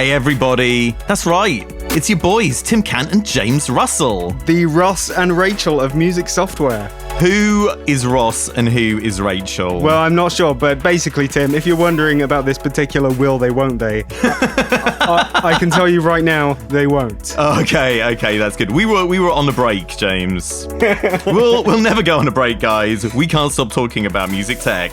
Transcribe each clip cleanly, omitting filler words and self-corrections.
Hey everybody, that's right, it's your boys Tim Cant and James Russell. The Ross and Rachel of music software. Who is Ross and who is Rachel? Well, I'm not sure, but basically, Tim, if you're wondering about this particular will they, won't they, I can tell you right now, they won't. Okay, that's good. We were on a break, James. We'll never go on a break, guys. We can't stop talking about music tech.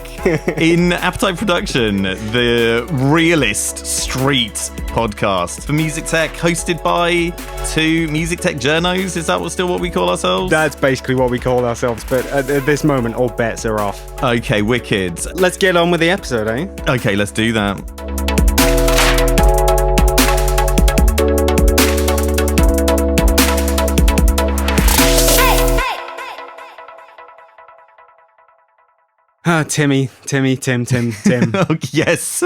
In Appetite Production, the realist street podcast for music tech, hosted by two music tech journos. Is that still what we call ourselves? That's basically what we call ourselves. But at this moment, all bets are off. Okay, wicked. Let's get on with the episode, eh? Okay, let's do that. Tim. Oh, yes.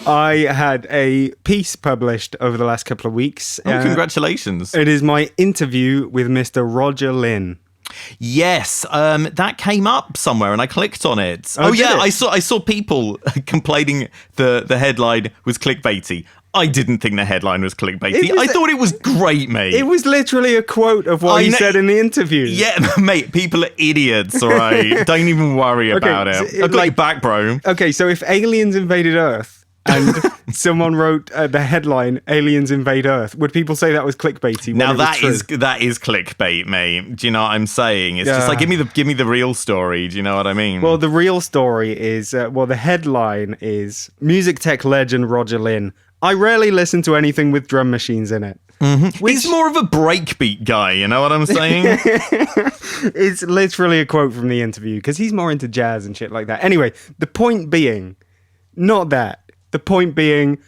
I had a piece published over the last couple of weeks. Oh, congratulations. It is my interview with Mr. Roger Lynn. Yes, that came up somewhere and I clicked on it. Oh yeah, I saw people complaining the headline was clickbaity. I didn't think the headline was clickbaity. I thought it was great, mate. It was literally a quote of what he said in the interview. Yeah, mate, people are idiots, all right? Don't even worry about it. I've got your back, bro. Okay, so if aliens invaded Earth and someone wrote the headline "Aliens Invade Earth," would people say that was clickbaity? Now that is clickbait, mate. Do you know what I'm saying? It's just like give me the real story. Do you know what I mean? Well, the real story is the headline is music tech legend Roger Lynn. I rarely listen to anything with drum machines in it. Mm-hmm. He's more of a breakbeat guy, you know what I'm saying? It's literally a quote from the interview because he's more into jazz and shit like that. Anyway, the point being, not that. The point being,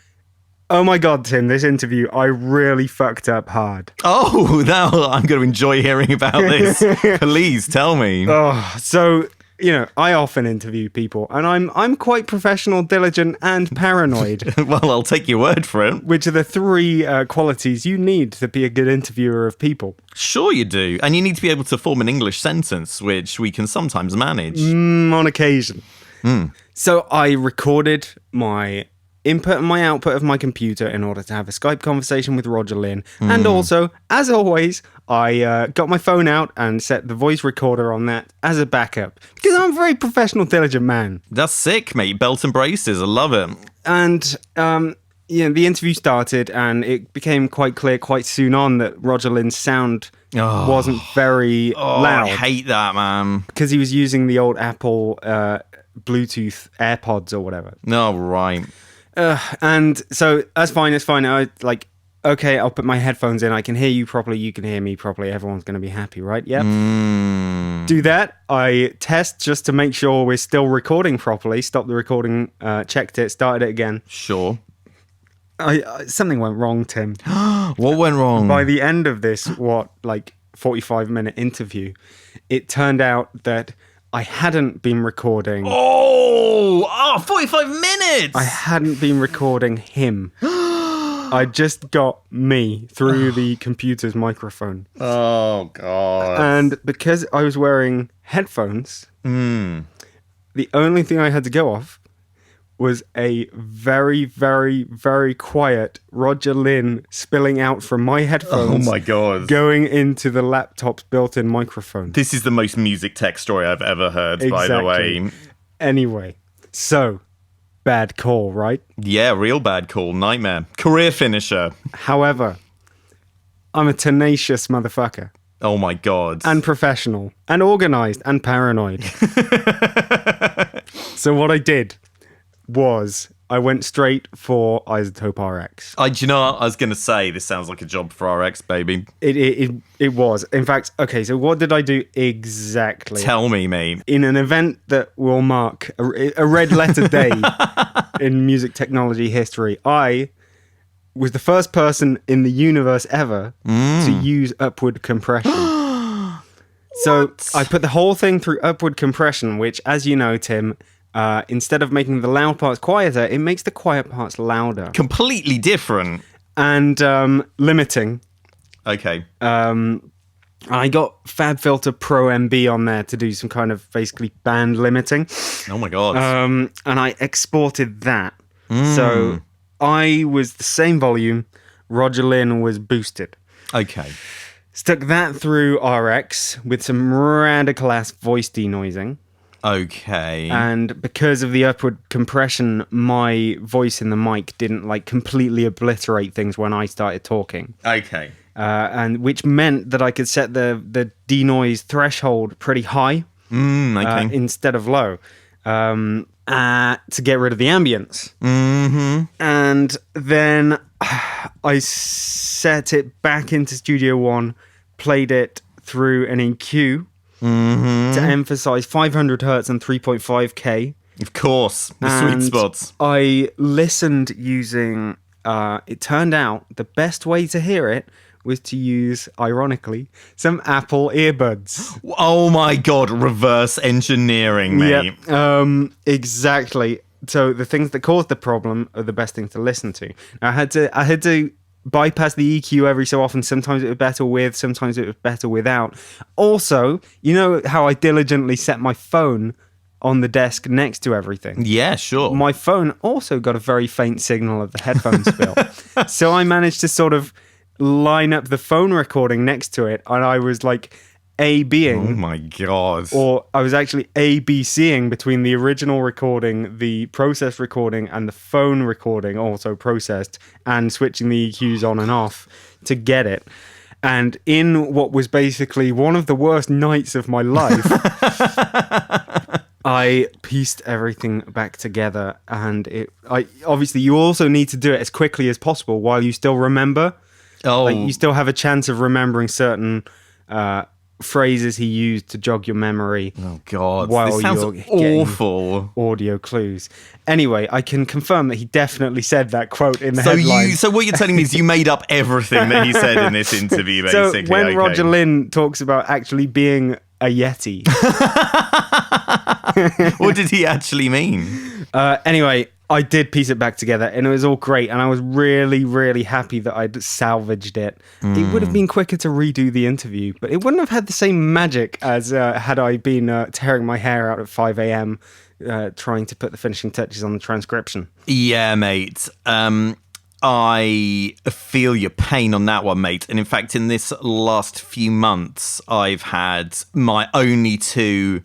oh my God, Tim, this interview, I really fucked up hard. Oh, now I'm going to enjoy hearing about this. Please tell me. Oh, so, I often interview people and I'm quite professional, diligent and paranoid. Well, I'll take your word for it. Which are the three qualities you need to be a good interviewer of people. Sure you do. And you need to be able to form an English sentence, which we can sometimes manage. On occasion. So I recorded my input and my output of my computer in order to have a Skype conversation with Roger Lynn. And also, as always, I got my phone out and set the voice recorder on that as a backup. Because I'm a very professional, diligent man. That's sick, mate. Belt and braces. I love it. And, the interview started and it became quite clear quite soon on that Roger Lynn's sound wasn't very loud. I hate that, man. Because he was using the old Apple Bluetooth AirPods or whatever. Oh, right. And so that's fine. I okay, I'll put my headphones in. I can hear you properly. You can hear me properly. Everyone's going to be happy, right? Yep. Do that. I test just to make sure we're still recording properly. Stop the recording, checked it, started it again. Sure. Something went wrong, Tim. What went wrong? By the end of this, 45-minute interview, it turned out that I hadn't been recording. 45 minutes! I hadn't been recording him. I just got me through the computer's microphone. Oh, God. And because I was wearing headphones, the only thing I had to go off was a very, very, very quiet Roger Lynn spilling out from my headphones. Oh my God. Going into the laptop's built-in microphone. This is the most music tech story I've ever heard, by the way. Anyway, so, bad call, right? Yeah, real bad call. Nightmare. Career finisher. However, I'm a tenacious motherfucker. Oh my God. And professional. And organized. And paranoid. So what I did was I went straight for Isotope RX. Do you know what? I was going to say, this sounds like a job for RX, baby. It was. In fact, okay, so what did I do exactly? Tell me, mate. In an event that will mark a red letter day in music technology history, I was the first person in the universe ever to use upward compression. So I put the whole thing through upward compression, which, as you know, Tim, instead of making the loud parts quieter, it makes the quiet parts louder. Completely different. And limiting. Okay. I got FabFilter Pro MB on there to do some kind of basically band limiting. Oh my God. And I exported that. So I was the same volume. Roger Lynn was boosted. Okay. Stuck that through RX with some radical ass voice denoising. Okay. And because of the upward compression, my voice in the mic didn't like completely obliterate things when I started talking. Okay. And which meant that I could set the denoise threshold pretty high Okay. instead of low to get rid of the ambience. Mm-hmm. And then I set it back into Studio One, played it through an EQ to emphasize 500 hertz and 3.5K. Of course. The sweet spots. I listened using, it turned out the best way to hear it was to use, ironically, some Apple earbuds. Oh my God, reverse engineering, mate. Yeah, exactly. So the things that caused the problem are the best things to listen to. I had to bypass the EQ every so often. Sometimes it was better with, sometimes it was better without. Also, you know how I diligently set my phone on the desk next to everything? Yeah, sure. My phone also got a very faint signal of the headphones spill. So I managed to sort of line up the phone recording next to it, and I was like A-Bing. Oh my God. Or I was actually A-B-Cing between the original recording, the processed recording, and the phone recording also processed, and switching the EQs on and off to get it. And in what was basically one of the worst nights of my life, I pieced everything back together. And obviously you also need to do it as quickly as possible while you still remember. Oh. Like you still have a chance of remembering certain phrases he used to jog your memory. Oh God, while this sounds you're awful. Audio clues. Anyway, I can confirm that he definitely said that quote in the headline. So what you're telling me is you made up everything that he said in this interview, basically. So when Roger Lynn talks about actually being a Yeti, what did he actually mean? Anyway, I did piece it back together and it was all great, and I was really, really happy that I'd salvaged it. It would have been quicker to redo the interview, but it wouldn't have had the same magic as had I been tearing my hair out at 5 a.m. Trying to put the finishing touches on the transcription. Yeah, mate. I feel your pain on that one, mate. And in fact, in this last few months, I've had my only 2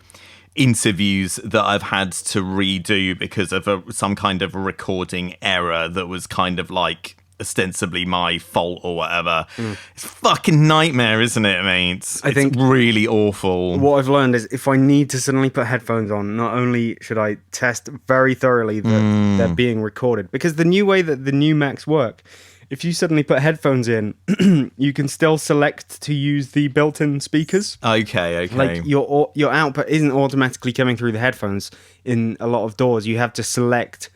interviews that I've had to redo because of some kind of recording error that was kind of like ostensibly my fault or whatever. It's a fucking nightmare, isn't it, mate? I think it's really awful. What I've learned is if I need to suddenly put headphones on, not only should I test very thoroughly that they're being recorded, because the new way that the new Macs work, if you suddenly put headphones in, you can still select to use the built-in speakers. Okay. Like your output isn't automatically coming through the headphones in a lot of DAWs. You have to select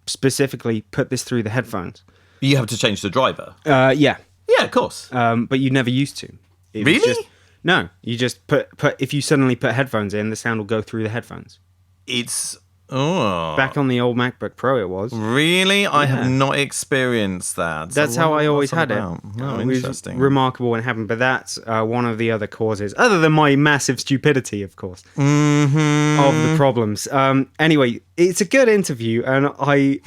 specifically put this through the headphones. You have to change the driver. Yeah. Yeah, of course. But you never used to. It was Really? No. You just put. If you suddenly put headphones in, the sound will go through the headphones. It's... Oh. Back on the old MacBook Pro, it was. Really? I have not experienced that. That's how I always had it. Oh, It was interesting. remarkable when it happened, but that's one of the other causes, other than my massive stupidity, of course, of the problems. Anyway, it's a good interview, and I'm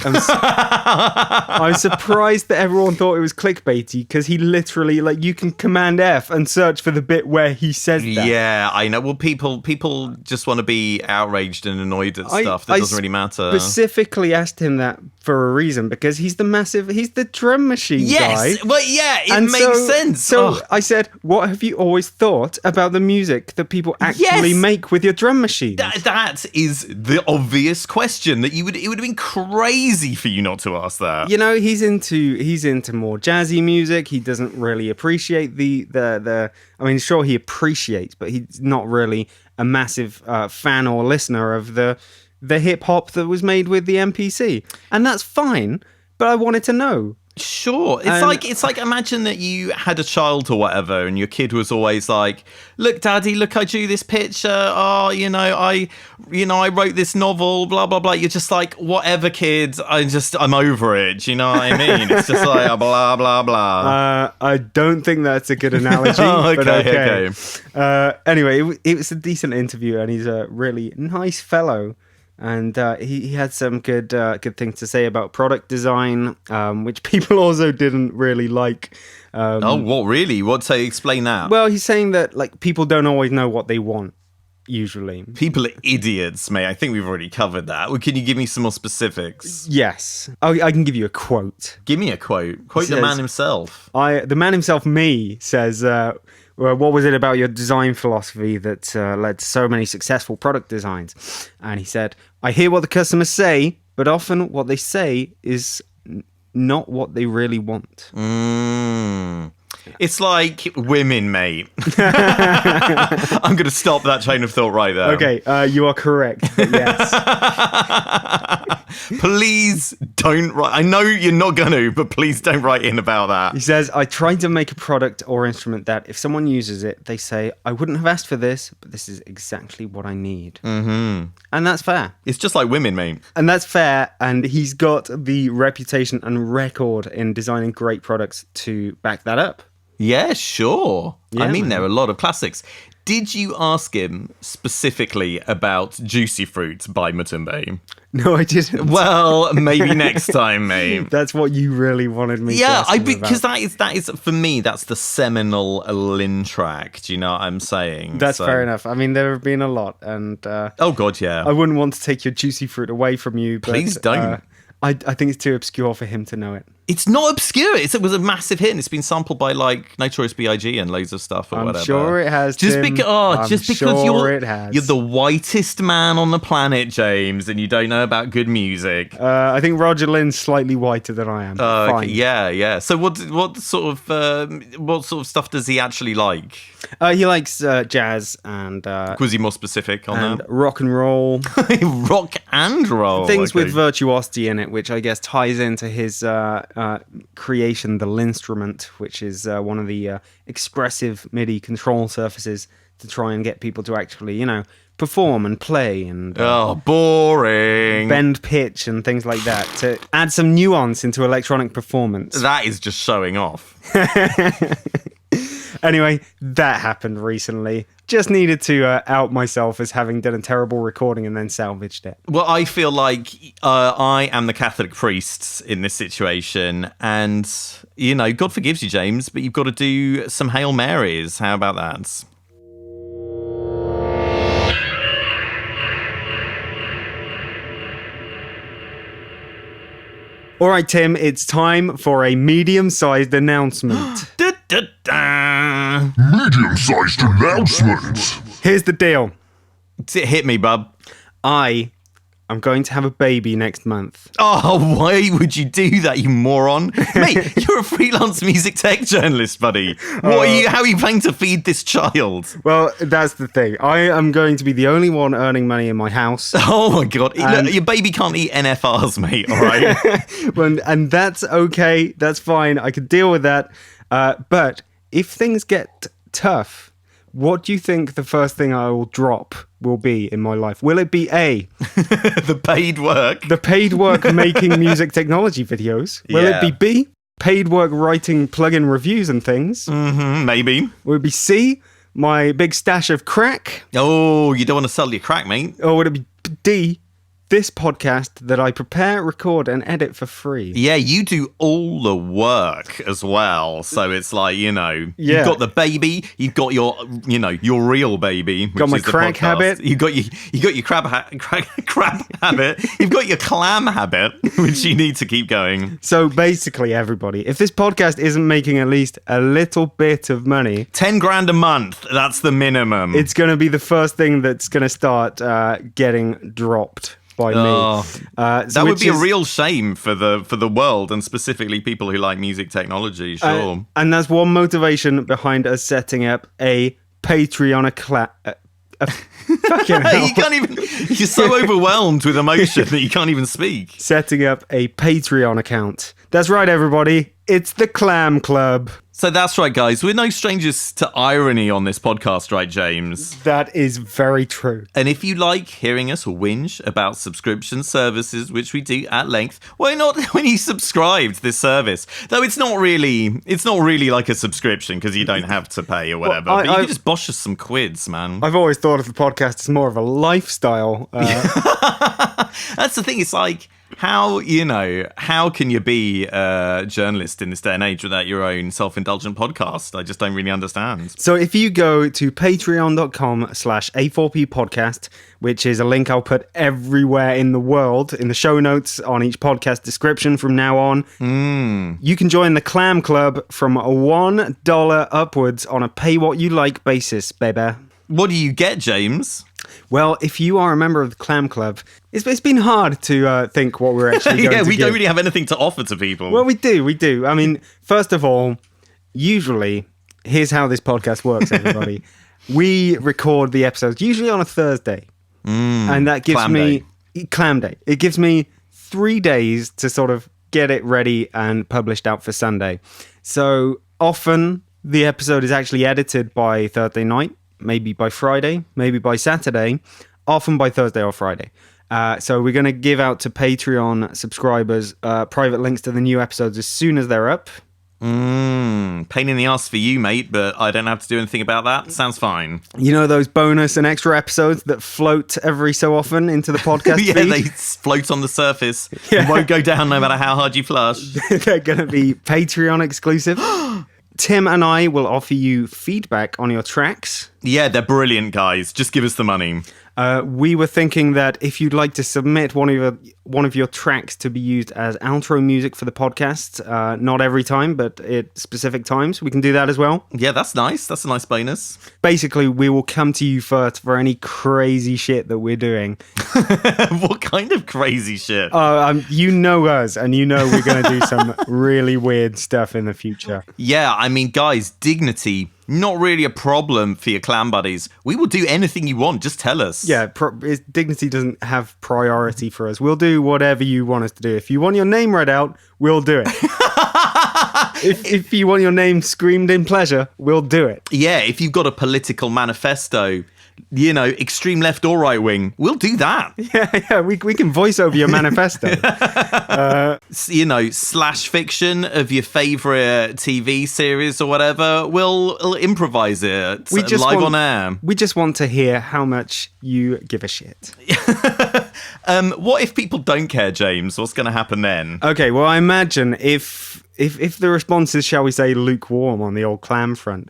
surprised that everyone thought it was clickbaity, because he literally, like, you can Command F and search for the bit where he says that. Yeah, I know. Well, people just want to be outraged and annoyed at stuff that doesn't really matter. Specifically asked him that for a reason, because he's the drum machine guy. Yes, well, yeah, it makes sense. So I said, what have you always thought about the music that people actually make with your drum machine? That is the obvious question that it would have been crazy for you not to ask that. You know, he's into more jazzy music. He doesn't really appreciate the I mean, sure, he appreciates, but he's not really a massive fan or listener of the hip hop that was made with the MPC, and that's fine. But I wanted to know. Sure. It's like imagine that you had a child or whatever, and your kid was always like, "Look, Daddy, look, I drew this picture. Oh, I wrote this novel, blah blah blah." You're just like, "Whatever, kid. I'm over it." Do you know what I mean? It's just like blah blah blah. I don't think that's a good analogy. Okay. Anyway, it was a decent interview, and he's a really nice fellow. And he had some good things to say about product design, which people also didn't really like. What really? Explain that. Well, he's saying that like people don't always know what they want. Usually, people are idiots, mate. I think we've already covered that. Well, can you give me some more specifics? Yes, I can give you a quote. Give me a quote. Quote the man himself. The man himself, me, says, well, what was it about your design philosophy that led to so many successful product designs? And he said, I hear what the customers say, but often what they say is not what they really want. It's like women, mate. I'm going to stop that chain of thought right there. Okay, you are correct. Yes. Please don't write. I know you're not going to, but please don't write in about that. He says, I tried to make a product or instrument that if someone uses it, they say, I wouldn't have asked for this, but this is exactly what I need. Mm-hmm. And that's fair. It's just like women, mate. And that's fair. And he's got the reputation and record in designing great products to back that up. Yeah, sure. Yeah, I mean, man. there are a lot of classics. Did you ask him specifically about Juicy Fruit by Mutumbe? No, I didn't. Well, maybe next time, mate. That's what you really wanted me to ask him because about. that is for me, that's the seminal Lynn track. Do you know what I'm saying? That's fair enough. I mean, there have been a lot, and oh god, yeah. I wouldn't want to take your Juicy Fruit away from you, but please don't. I think it's too obscure for him to know it. It's not obscure. It was a massive hit, and it's been sampled by like Notorious B.I.G. and loads of stuff or whatever. I'm sure it has. Just because you're the whitest man on the planet, James, and you don't know about good music. I think Roger Lynn's slightly whiter than I am. Fine. Okay, yeah. So what sort of stuff does he actually like? He likes jazz and was he more specific on that? Rock and roll. Rock and roll. Things with virtuosity in it, which I guess ties into his creation, the Linstrument, which is one of the expressive MIDI control surfaces to try and get people to actually, perform and play and boring, bend pitch and things like that to add some nuance into electronic performance. That is just showing off. Anyway, that happened recently. Just needed to out myself as having done a terrible recording and then salvaged it. Well, I feel like I am the Catholic priest in this situation. And, God forgives you, James, but you've got to do some Hail Marys. How about that? All right, Tim, it's time for a medium-sized announcement. Medium-sized announcement. Here's the deal. Hit me, bub. I'm going to have a baby next month. Oh, why would you do that, you moron? Mate, you're a freelance music tech journalist, buddy. How are you planning to feed this child? Well, that's the thing. I am going to be the only one earning money in my house. Oh my god. Look, your baby can't eat NFRs, mate, all right? And that's okay. That's fine. I could deal with that. But if things get tough, what do you think the first thing I will drop will be in my life? Will it be A, the paid work? The paid work making music technology videos? Will it be B, paid work writing plugin reviews and things? Mm-hmm, maybe. Will it be C, my big stash of crack? Oh, you don't want to sell your crack, mate. Or would it be D, this podcast that I prepare, record, and edit for free? Yeah, you do all the work as well. So it's like, you've got the baby, you've got your real baby. Which got my is the crack podcast. habit. You got your crab habit. You've got your clam habit, which you need to keep going. So basically, everybody, if this podcast isn't making at least a little bit of money, 10 grand a month, that's the minimum. It's going to be the first thing that's going to start getting dropped by me. That would be a real shame for the world, and specifically people who like music technology, sure. And that's one motivation behind us setting up a Patreon fucking hell. You can't even. You're so overwhelmed with emotion that you can't even speak. Setting up a Patreon account. That's right, everybody. It's the Clam Club. So that's right, guys. We're no strangers to irony on this podcast, right, James? That is very true. And if you like hearing us whinge about subscription services, which we do at length, why not when you subscribe to this service? Though it's not really like a subscription because you don't have to pay or whatever. But you can just bosh us some quids, man. I've always thought of the podcast as more of a lifestyle. That's the thing. It's like, how can you be a journalist in this day and age without your own self-indulgent podcast? I just don't really understand. So if you go to patreon.com/A4P podcast, which is a link I'll put everywhere in the world, in the show notes on each podcast description from now on, you can join the Clam Club from $1 upwards on a pay-what-you-like basis, baby. What do you get, James? Well, if you are a member of the Clam Club, it's been hard to think what we're actually going to we give. don't really have anything to offer to people. Well, we do. I mean, first of all, usually, here's how this podcast works, everybody. We record the episodes usually on a Thursday. And that gives Clam Day. It gives me 3 days to sort of get it ready and published out for Sunday. So often the episode is actually edited by Thursday night. Maybe by Friday, maybe by Saturday, often by Thursday or Friday. So we're going to give out to Patreon subscribers private links to the new episodes as soon as they're up. Pain in the ass for you, mate, but I don't have to do anything about that. Sounds fine. You know those bonus and extra episodes that float every so often into the podcast Yeah, feed? they float on the surface. Yeah. Won't go down no matter how hard you flush. They're going to be Patreon exclusive. Tim and I will offer you feedback on your tracks. Yeah, they're brilliant, guys. Just give us the money. We were thinking that if you'd like to submit one of your tracks to be used as outro music for the podcast, not every time, but at specific times, we can do that as well. Yeah, that's nice. That's a nice bonus. Basically, we will come to you first for any crazy shit that we're doing. What kind of crazy shit? You know us, and you know we're going to do some really weird stuff in the future. Yeah, I mean, guys, dignity, not really a problem for your clan buddies. We will do anything you want. Just tell us. Yeah, dignity doesn't have priority for us. We'll do whatever you want us to do. If you want your name read out, we'll do it. if you want your name screamed in pleasure, we'll do it. Yeah, if you've got a political manifesto, you know, extreme left or right wing, we'll do that. Yeah, we can voice over your manifesto. You know, slash fiction of your favourite TV series or whatever, we'll improvise it live on air. We just want to hear how much you give a shit. What if people don't care, James? What's going to happen then? Okay, well, I imagine if the response is, shall we say, lukewarm on the old clam front,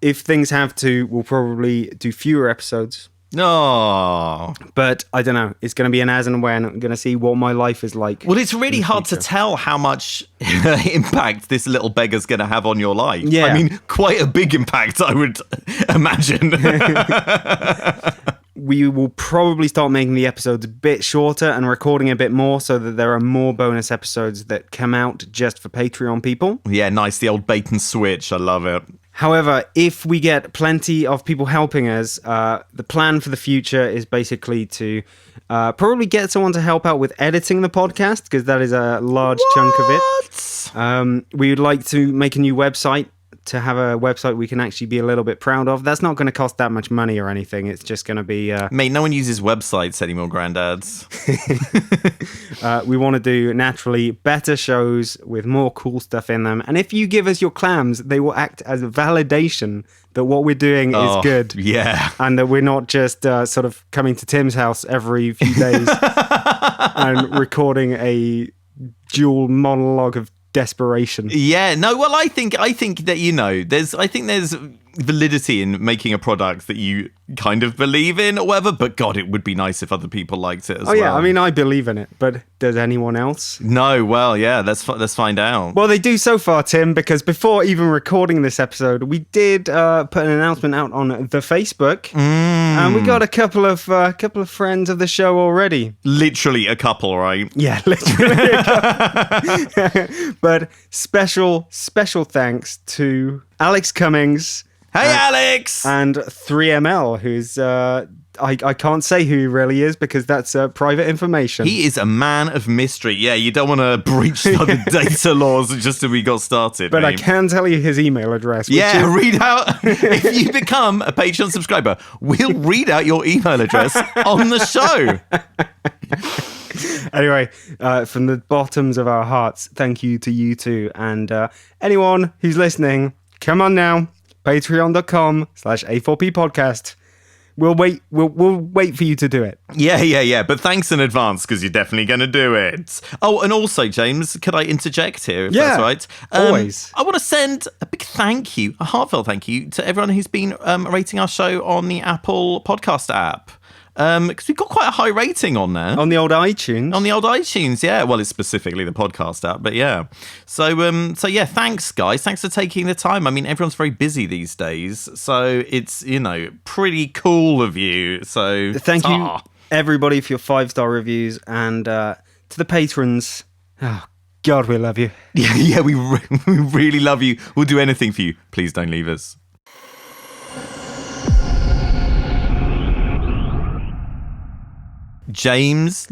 if things have to, we'll probably do fewer episodes. No. But I don't know. It's going to be an as and when. I'm going to see what my life is like. Well, it's really hard to tell how much impact this little beggar's going to have on your life. Yeah. I mean, quite a big impact, I would imagine. We will probably start making the episodes a bit shorter and recording a bit more so that there are more bonus episodes that come out just for Patreon people. Yeah, nice. The old bait and switch. I love it. However, if we get plenty of people helping us, the plan for the future is basically to probably get someone to help out with editing the podcast, because that is a large chunk of it. We would like to make a new website, to have a website we can actually be a little bit proud of. That's not going to cost that much money or anything. It's just going to be... Mate, no one uses websites anymore, granddads. We want to do, naturally, better shows with more cool stuff in them. And if you give us your clams, they will act as a validation that what we're doing is good. Yeah. And that we're not just sort of coming to Tim's house every few days and recording a dual monologue of desperation. Yeah, no, well, I think that, you know, there's validity in making a product that you kind of believe in or whatever, but God, it would be nice if other people liked it as well. Oh yeah, I mean, I believe in it, but does anyone else? No, well, yeah, let's find out. Well, they do so far, Tim, because before even recording this episode, we did put an announcement out on the Facebook, and we got a couple of friends of the show already. Literally a couple, right? Yeah, literally a couple. But special thanks to Alex Cummings Hey, Alex! And 3ML, who's I can't say who he really is because that's private information. He is a man of mystery. Yeah, you don't want to breach the data laws just as we got started. But mate. I can tell you his email address. Which Yeah, is... read out. If you become a Patreon subscriber, we'll read out your email address on the show. Anyway, from the bottoms of our hearts, thank you to you two. And anyone who's listening, come on now. Patreon.com/A4P podcast. We'll wait for you to do it. Yeah. But thanks in advance because you're definitely going to do it. Oh, and also, James, could I interject here? If that's right. Always. I want to send a big thank you, a heartfelt thank you to everyone who's been rating our show on the Apple Podcast app. Because we've got quite a high rating on there. On the old iTunes. On the old iTunes, yeah. Well, it's specifically the podcast app, but yeah. So yeah, thanks, guys. Thanks for taking the time. I mean, everyone's very busy these days, so it's, pretty cool of you. So thank you, everybody, for your 5-star reviews, and to the patrons. Oh, God, we love you. Yeah, we really love you. We'll do anything for you. Please don't leave us. James,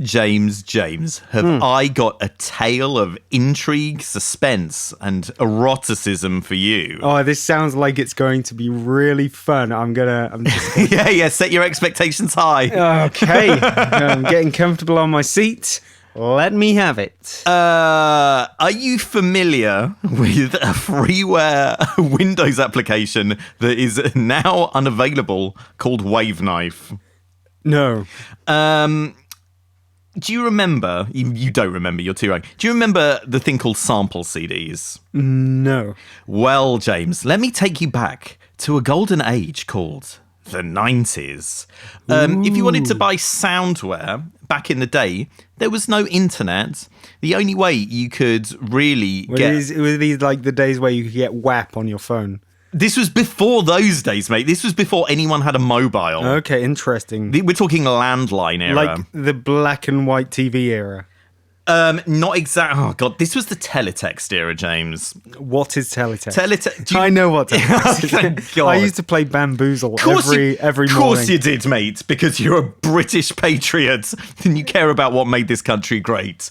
have I got a tale of intrigue, suspense, and eroticism for you? Oh, this sounds like it's going to be really fun. I'm just Yeah, set your expectations high. Okay, I'm getting comfortable on my seat. Let me have it. Are you familiar with a freeware Windows application that is now unavailable called Wavenaife? No. Do you remember? You don't remember, you're too young. Do you remember the thing called sample CDs? No. Well, James, let me take you back to a golden age called the 90s. If you wanted to buy soundware back in the day, there was no internet. The only way you could really were these like the days where you could get WAP on your phone? This was before those days, mate. This was before anyone had a mobile. Okay, interesting. We're talking landline era. Like the black and white TV era. Not exactly. Oh, God. This was the teletext era, James. What is teletext? I know what teletext is. God. I used to play Bamboozle every morning. Of course you did, mate, because you're a British patriot and you care about what made this country great.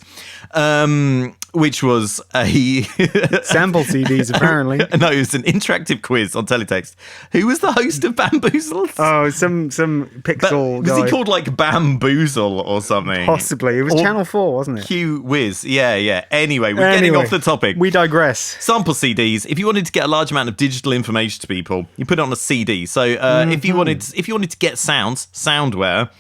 Which was a... sample CDs, apparently. No, it was an interactive quiz on teletext. Who was the host of Bamboozle? Oh, some pixel guy. Was he called like Bamboozle or something? Possibly. It was Channel 4, wasn't it? Q Whiz. Yeah. Anyway, we're getting off the topic. We digress. Sample CDs. If you wanted to get a large amount of digital information to people, you put it on a CD. So if you wanted to get soundware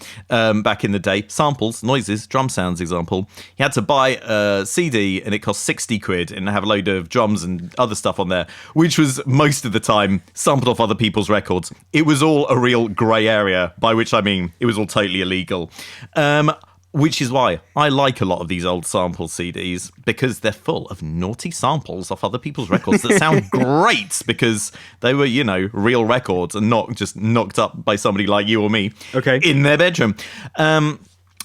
back in the day, samples, noises, drum sounds, example, you had to buy a CD and it cost 60 quid and have a load of drums and other stuff on there, which was most of the time sampled off other people's records. It was all a real grey area, by which I mean it was all totally illegal. Which is why I like a lot of these old sample CDs, because they're full of naughty samples off other people's records that sound great because they were, real records and not just knocked up by somebody like you or me in their bedroom.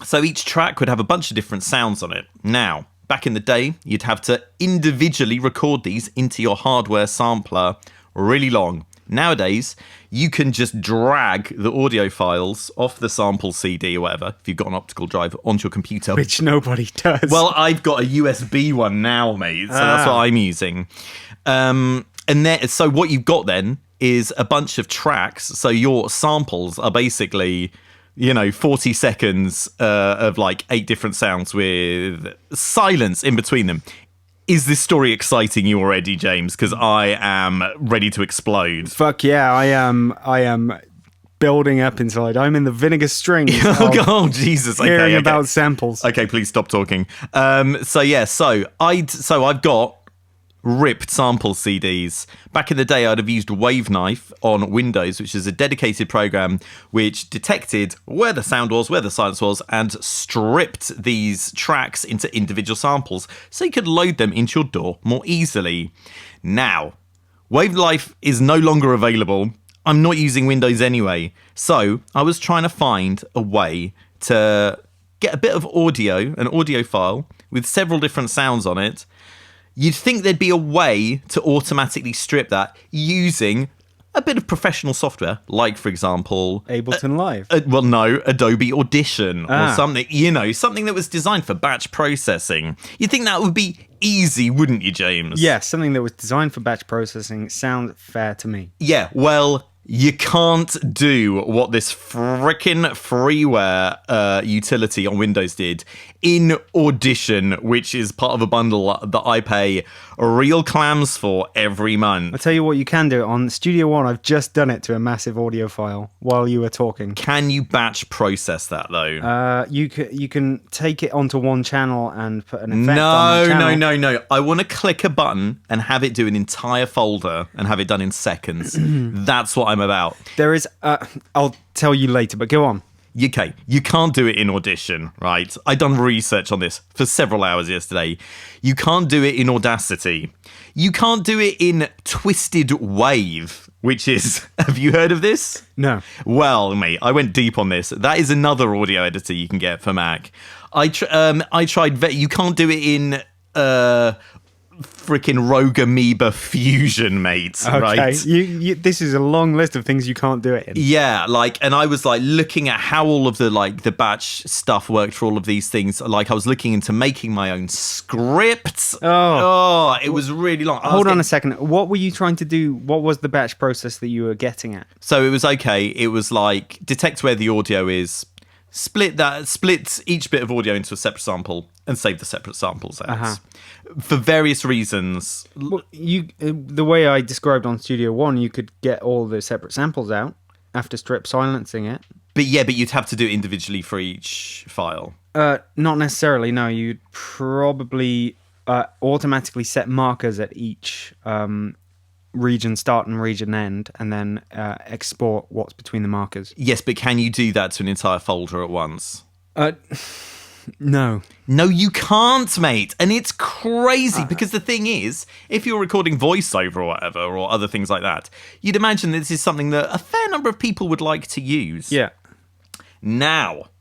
So each track would have a bunch of different sounds on it. Now, back in the day, you'd have to individually record these into your hardware sampler really long. Nowadays, you can just drag the audio files off the sample CD or whatever, if you've got an optical drive, onto your computer. Which nobody does. Well, I've got a USB one now, mate, so that's what I'm using. So what you've got then is a bunch of tracks. So your samples are basically... 40 seconds of like 8 different sounds with silence in between them. Is this story exciting you already, James? Because I am ready to explode. Fuck yeah, I am building up inside. I'm in the vinegar strings. Oh, Jesus. Hearing about samples. Okay, please stop talking. So I've got ripped sample CDs. Back in the day, I'd have used Wavenaife on Windows, which is a dedicated program which detected where the sound was, where the silence was, and stripped these tracks into individual samples so you could load them into your DAW more easily. Now, Wavenaife is no longer available. I'm not using Windows anyway, so I was trying to find a way to get a bit of audio, an audio file with several different sounds on it. You'd think there'd be a way to automatically strip that using a bit of professional software, like, for example... Ableton Live. Well, no, Adobe Audition or Ah. something, something that was designed for batch processing. You'd think that would be easy, wouldn't you, James? Yeah, something that was designed for batch processing sounds fair to me. Yeah, well, you can't do what this frickin' freeware utility on Windows did in Audition, which is part of a bundle that I pay real clams for every month. I'll tell you what you can do. On Studio One, I've just done it to a massive audio file while you were talking. Can you batch process that, though? You can take it onto one channel and put an effect on the channel. No. I want to click a button and have it do an entire folder and have it done in seconds. That's what I'm about. There is... I'll tell you later, but go on. Okay, you can't do it in Audition, right? I done research on this for several hours yesterday. You can't do it in Audacity. You can't do it in Twisted Wave, which is... Have you heard of this? No. Well, mate, I went deep on this. That is another audio editor you can get for Mac. I tried... You can't do it in... freaking Rogue Amoeba Fusion, mate. Okay. Right? You, this is a long list of things you can't do it in. Yeah, and I was looking at how all of the batch stuff worked for all of these things. I was looking into making my own scripts. Oh, it was really long. Hold on a second. What were you trying to do? What was the batch process that you were getting at? So it was okay. It was detect where the audio is, split each bit of audio into a separate sample, and save the separate samples out. For various reasons. Well, the way I described on Studio One, you could get all the separate samples out after strip silencing it. But you'd have to do it individually for each file. Not necessarily, no. You'd probably automatically set markers at each region start and region end, and then export what's between the markers. Yes, but can you do that to an entire folder at once? No. No, you can't, mate. And it's crazy because the thing is, if you're recording voiceover or whatever, or other things like that, you'd imagine this is something that a fair number of people would like to use. Yeah. Now,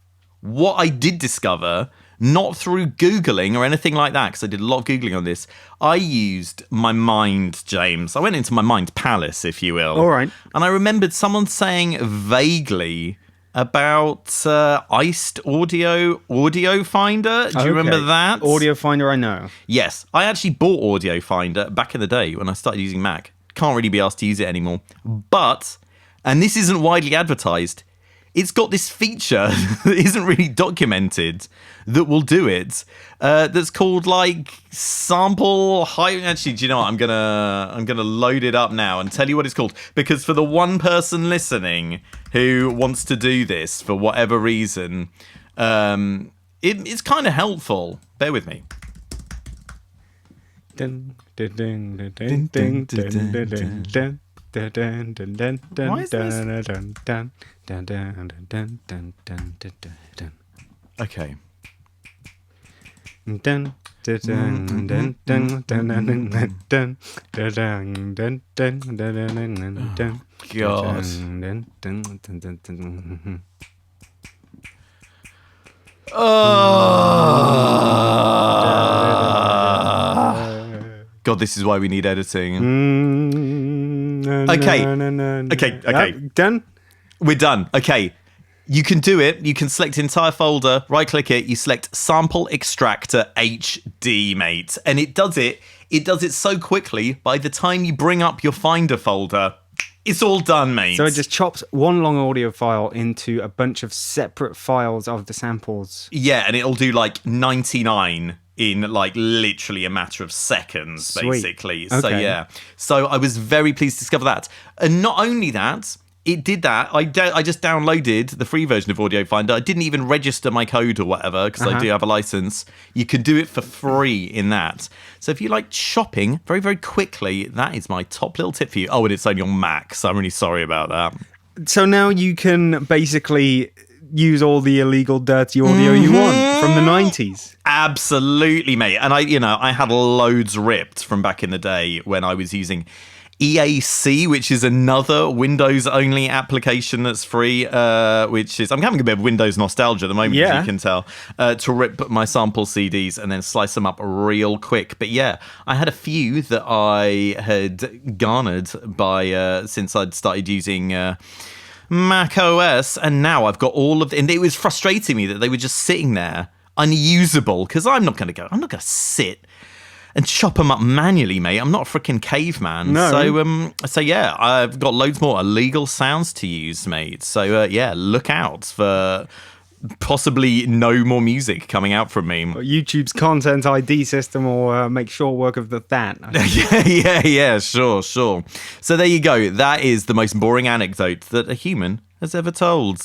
what I did discover, not through Googling or anything like that, because I did a lot of Googling on this, I used my mind, James. I went into my mind palace, if you will. All right. And I remembered someone saying vaguely about Iced Audio Finder. Do you remember that? Audio Finder, I know. Yes. I actually bought Audio Finder back in the day when I started using Mac. Can't really be asked to use it anymore. But, and this isn't widely advertised, it's got this feature that isn't really documented that will do it. That's called sample high. Actually, do you know what? I'm gonna load it up now and tell you what it's called, because for the one person listening who wants to do this for whatever reason, it's kind of helpful. Bear with me. Dun, dun, dun, dun, dun, dun, dun, dun, dun, dun. Dun, dun, dun, dun, dun, Why is this? dun, dun, dun, dun, dun, dun, dun, dun, dun, dun. Okay. Dun, dun, dun, dun, dun, dun, dun, dun, dun, dun, dun, dun, dun, dun. God. Dun, dun, dun, dun, dun. God, this is why we need editing. Okay. Okay. Done? We're done. Okay. You can do it. You can select entire folder, right click it, you select sample extractor HD, mate. And it does it so quickly, by the time you bring up your Finder folder, it's all done, mate. So it just chops one long audio file into a bunch of separate files of the samples. Yeah, and it'll do 99 in literally a matter of seconds, Sweet. basically. Okay. So yeah. So I was very pleased to discover that. And not only that, it did that. I just downloaded the free version of Audio Finder. I didn't even register my code or whatever, because I do have a license. You can do it for free in that. So if you like shopping very, very quickly, that is my top little tip for you. Oh, and it's only on Mac, so I'm really sorry about that. So now you can basically use all the illegal dirty audio you want from the 90s. Absolutely, mate. And I had loads ripped from back in the day when I was using EAC, which is another Windows-only application that's free, which is... I'm having a bit of Windows nostalgia at the moment, as you can tell, to rip my sample CDs and then slice them up real quick. But yeah, I had a few that I had garnered by since I'd started using... Mac OS, and now I've got all of... And it was frustrating me that they were just sitting there, unusable, because I'm not going to sit and chop them up manually, mate. I'm not a freaking caveman. No. So yeah, I've got loads more illegal sounds to use, mate. So yeah, look out for possibly no more music coming out from me. YouTube's content ID system will make short work of that. yeah, sure. So there you go. That is the most boring anecdote that a human has ever told.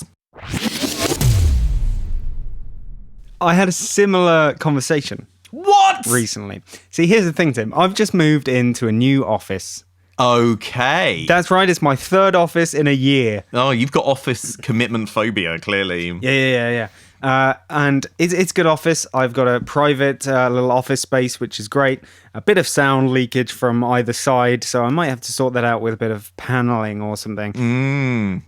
I had a similar conversation. What? Recently. See, here's the thing, Tim. I've just moved into a new office. Okay. That's right. It's my third office in a year. Oh, you've got office commitment phobia, clearly. Yeah. And it's good office. I've got a private little office space, which is great. A bit of sound leakage from either side, so I might have to sort that out with a bit of paneling or something.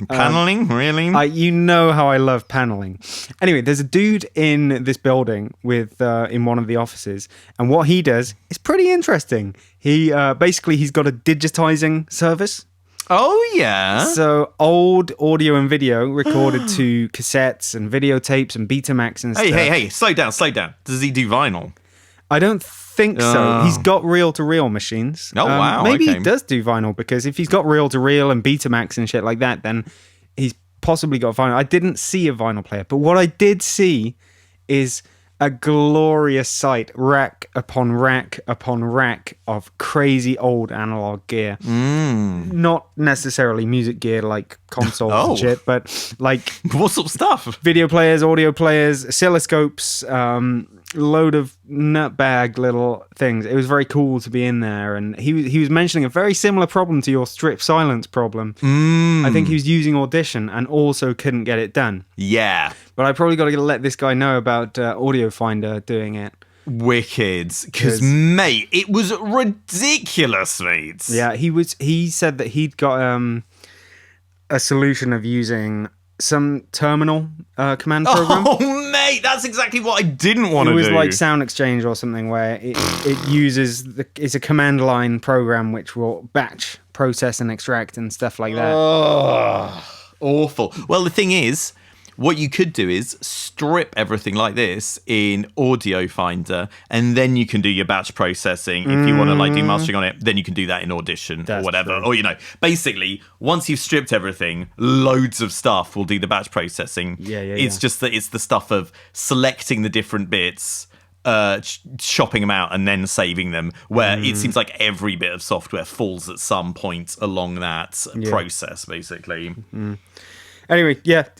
Paneling? Really? You know how I love paneling. Anyway, there's a dude in this building with in one of the offices, and what he does is pretty interesting. He basically he's got a digitizing service. Oh, yeah. So old audio and video recorded to cassettes and videotapes and Betamax and stuff. Hey, slow down. Does he do vinyl? I don't think so. He's got reel-to-reel machines. Oh, wow. Maybe okay. he does do vinyl, because if he's got reel-to-reel and Betamax and shit like that, then he's possibly got vinyl. I didn't see a vinyl player, but what I did see is a glorious sight, rack upon rack upon rack of crazy old analog gear. Not necessarily music gear like consoles and shit, but like... What sort of stuff? Video players, audio players, oscilloscopes, load of nutbag little things. It was very cool to be in there, and he was mentioning a very similar problem to your strip silence problem. I think he was using Audition and also couldn't get it done. Yeah. But I probably got to let this guy know about Audio Finder doing it. Wicked. Because, mate, it was ridiculous, mate. Yeah, he said that he'd got a solution of using some terminal command program. Oh, mate, that's exactly what I didn't want to do. It was like Sound Exchange or something, where it uses it's a command line program which will batch, process, and extract and stuff like that. Oh, awful. Well, the thing is, what you could do is strip everything like this in Audio Finder, and then you can do your batch processing. If you want to like do mastering on it, then you can do that in Audition or whatever. True. Or, basically, once you've stripped everything, loads of stuff will do the batch processing. It's just that it's the stuff of selecting the different bits, chopping them out and then saving them, where it seems like every bit of software falls at some point along that process, basically. Anyway,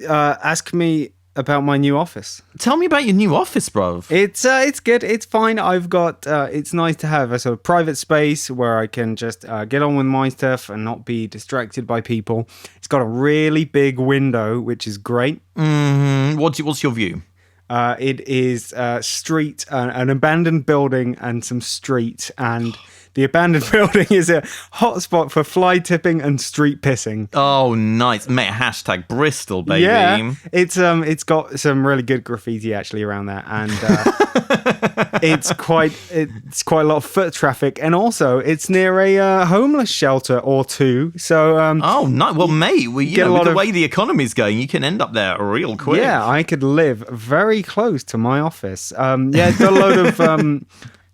ask me about my new office. Tell me about your new office, bruv. It's good. It's fine. I've got. It's nice to have a sort of private space where I can just get on with my stuff and not be distracted by people. It's got a really big window, which is great. What's your view? It is street, an abandoned building, and some street, and the abandoned building is a hotspot for fly tipping and street pissing. Oh, nice, mate! Hashtag Bristol, baby. Yeah, it's got some really good graffiti actually around there, and it's quite a lot of foot traffic, and also it's near a homeless shelter or two. So oh, no, well, mate, with the way the economy's going, you can end up there real quick. Yeah, I could live very close to my office. It's got a load of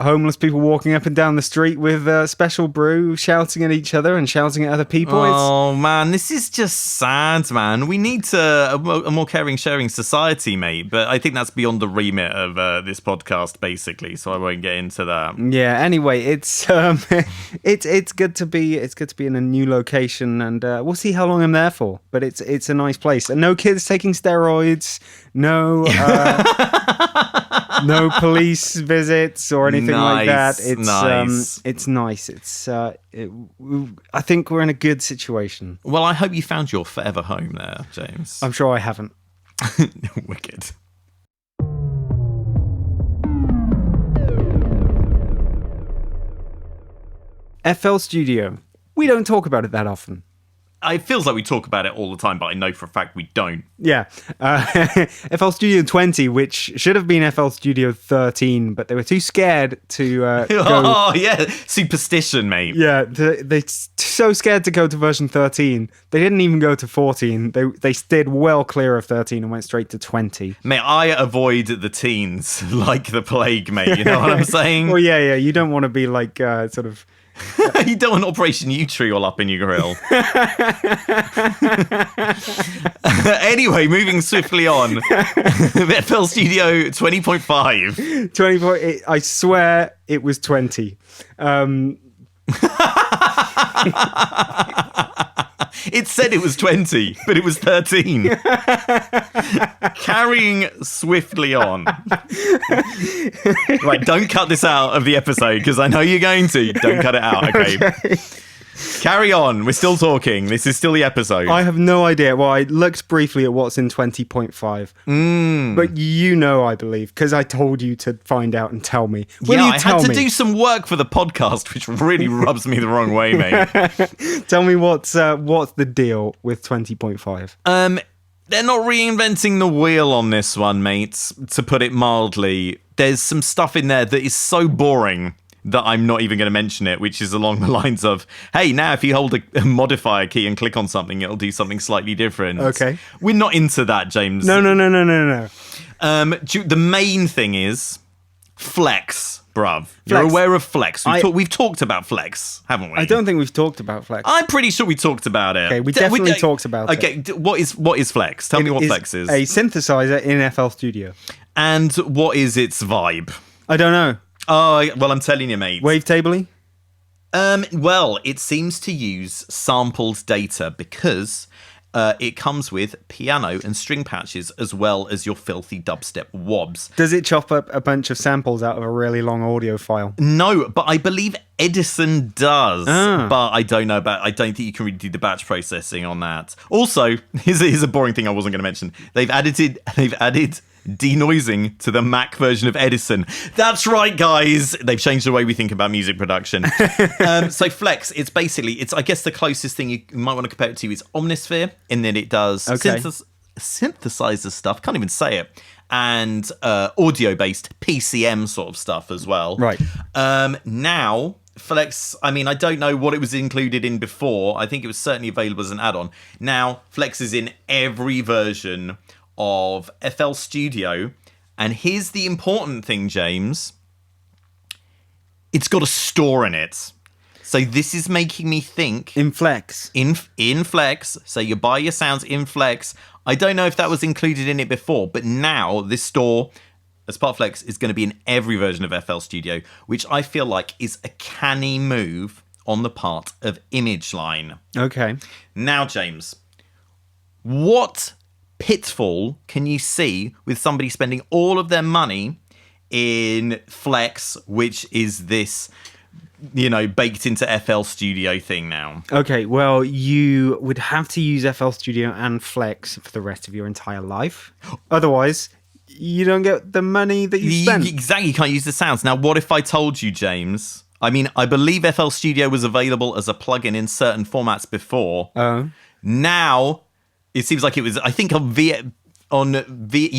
homeless people walking up and down the street with special brew, shouting at each other and shouting at other people. Oh, man, this is just sad, man. We need a more caring, sharing society, mate. But I think that's beyond the remit of this podcast, basically. So I won't get into that. Yeah. Anyway, it's good to be in a new location, and we'll see how long I'm there for. But it's a nice place, and no kids taking steroids. No. No police visits or anything like that. It's nice. It's nice. I think we're in a good situation. Well, I hope you found your forever home there, James. I'm sure I haven't. Wicked. FL Studio. we don't talk about it that often. It feels like we talk about it all the time, but I know for a fact we don't. Yeah. FL Studio 20, which should have been FL Studio 13, but they were too scared to go... Oh, yeah. Superstition, mate. Yeah, they're so scared to go to version 13. They didn't even go to 14. They stayed well clear of 13 and went straight to 20. Mate, I avoid the teens like the plague, mate. You know what I'm saying? Well, yeah. You don't want to be like sort of... You don't want Operation U-Tree all up in your grill. Anyway, moving swiftly on. FL Studio 20.5. 20. I swear it was 20. It said it was 20, but it was 13. Carrying swiftly on. Right, don't cut this out of the episode, because I know you're going to. Don't cut it out, okay? Carry on. We're still talking. This is still the episode. I have no idea. Well, I looked briefly at what's in 20.5. But you know, I believe, because I told you to find out and tell me. Will you I tell had to me? do some work for the podcast, which really rubs me the wrong way, mate. Tell me what's the deal with 20.5? They're not reinventing the wheel on this one, mate, to put it mildly. There's some stuff in there that is so boring that I'm not even going to mention it, which is along the lines of, hey, now if you hold a modifier key and click on something, it'll do something slightly different. Okay. We're not into that, James. No. The main thing is Flex, bruv. You're Flex. aware of Flex. We've talked about Flex, haven't we? I don't think we've talked about Flex. I'm pretty sure we talked about it. Okay, we definitely talked about it. Okay, what is Flex? Tell me what Flex is. A synthesizer in FL Studio. And what is its vibe? I don't know. Oh, well, I'm telling you, mate. Wavetable-y? Well, it seems to use sampled data because it comes with piano and string patches as well as your filthy dubstep wobs. Does it chop up a bunch of samples out of a really long audio file? No, but I believe Edison does. Ah. But I don't know about. I don't think you can really do the batch processing on that. Also, here's a boring thing I wasn't going to mention. They've added denoising to the Mac version of Edison. That's right, guys. They've changed the way we think about music production. So Flex, it's I guess the closest thing you might want to compare it to is Omnisphere, in that it does synthesizer stuff. Can't even say it. And audio-based PCM sort of stuff as well. Right. Now, Flex, I mean, I don't know what it was included in before. I think it was certainly available as an add-on. Now, Flex is in every version of FL Studio, and here's the important thing, James. It's got a store in it. So this is making me think In Flex. in Flex. So you buy your sounds in Flex. I don't know if that was included in it before, but now this store as part of Flex is going to be in every version of FL Studio, which I feel like is a canny move on the part of ImageLine. Okay. Now, James, what pitfall can you see with somebody spending all of their money in Flex, which is this, baked into FL Studio thing now? Okay, well, you would have to use FL Studio and Flex for the rest of your entire life. Otherwise, you don't get the money that you spent. Exactly, you can't use the sounds. Now, what if I told you, James? I mean, I believe FL Studio was available as a plugin in certain formats before. Oh. Now, it seems like it was, I think you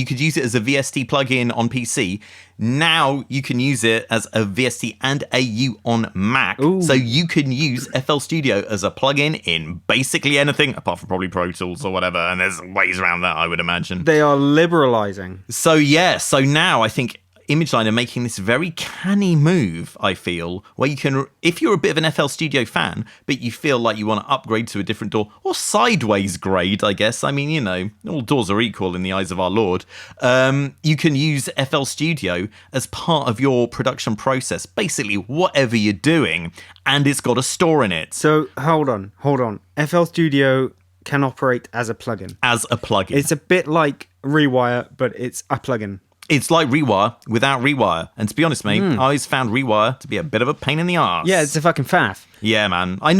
could use it as a VST plugin on PC. Now you can use it as a VST and AU on Mac. Ooh. So you can use FL Studio as a plugin in basically anything, apart from probably Pro Tools or whatever. And there's ways around that, I would imagine. They are liberalizing. So now I think ImageLine are making this very canny move, I feel, where you can, if you're a bit of an FL Studio fan, but you feel like you want to upgrade to a different door, or sideways grade, I guess. I mean, all doors are equal in the eyes of our Lord. You can use FL Studio as part of your production process, basically whatever you're doing, and it's got a store in it. So, hold on. FL Studio can operate as a plugin. As a plugin. It's a bit like Rewire, but it's a plugin. It's like Rewire without Rewire. And to be honest, mate, I always found Rewire to be a bit of a pain in the arse. Yeah, it's a fucking faff. Yeah, man. I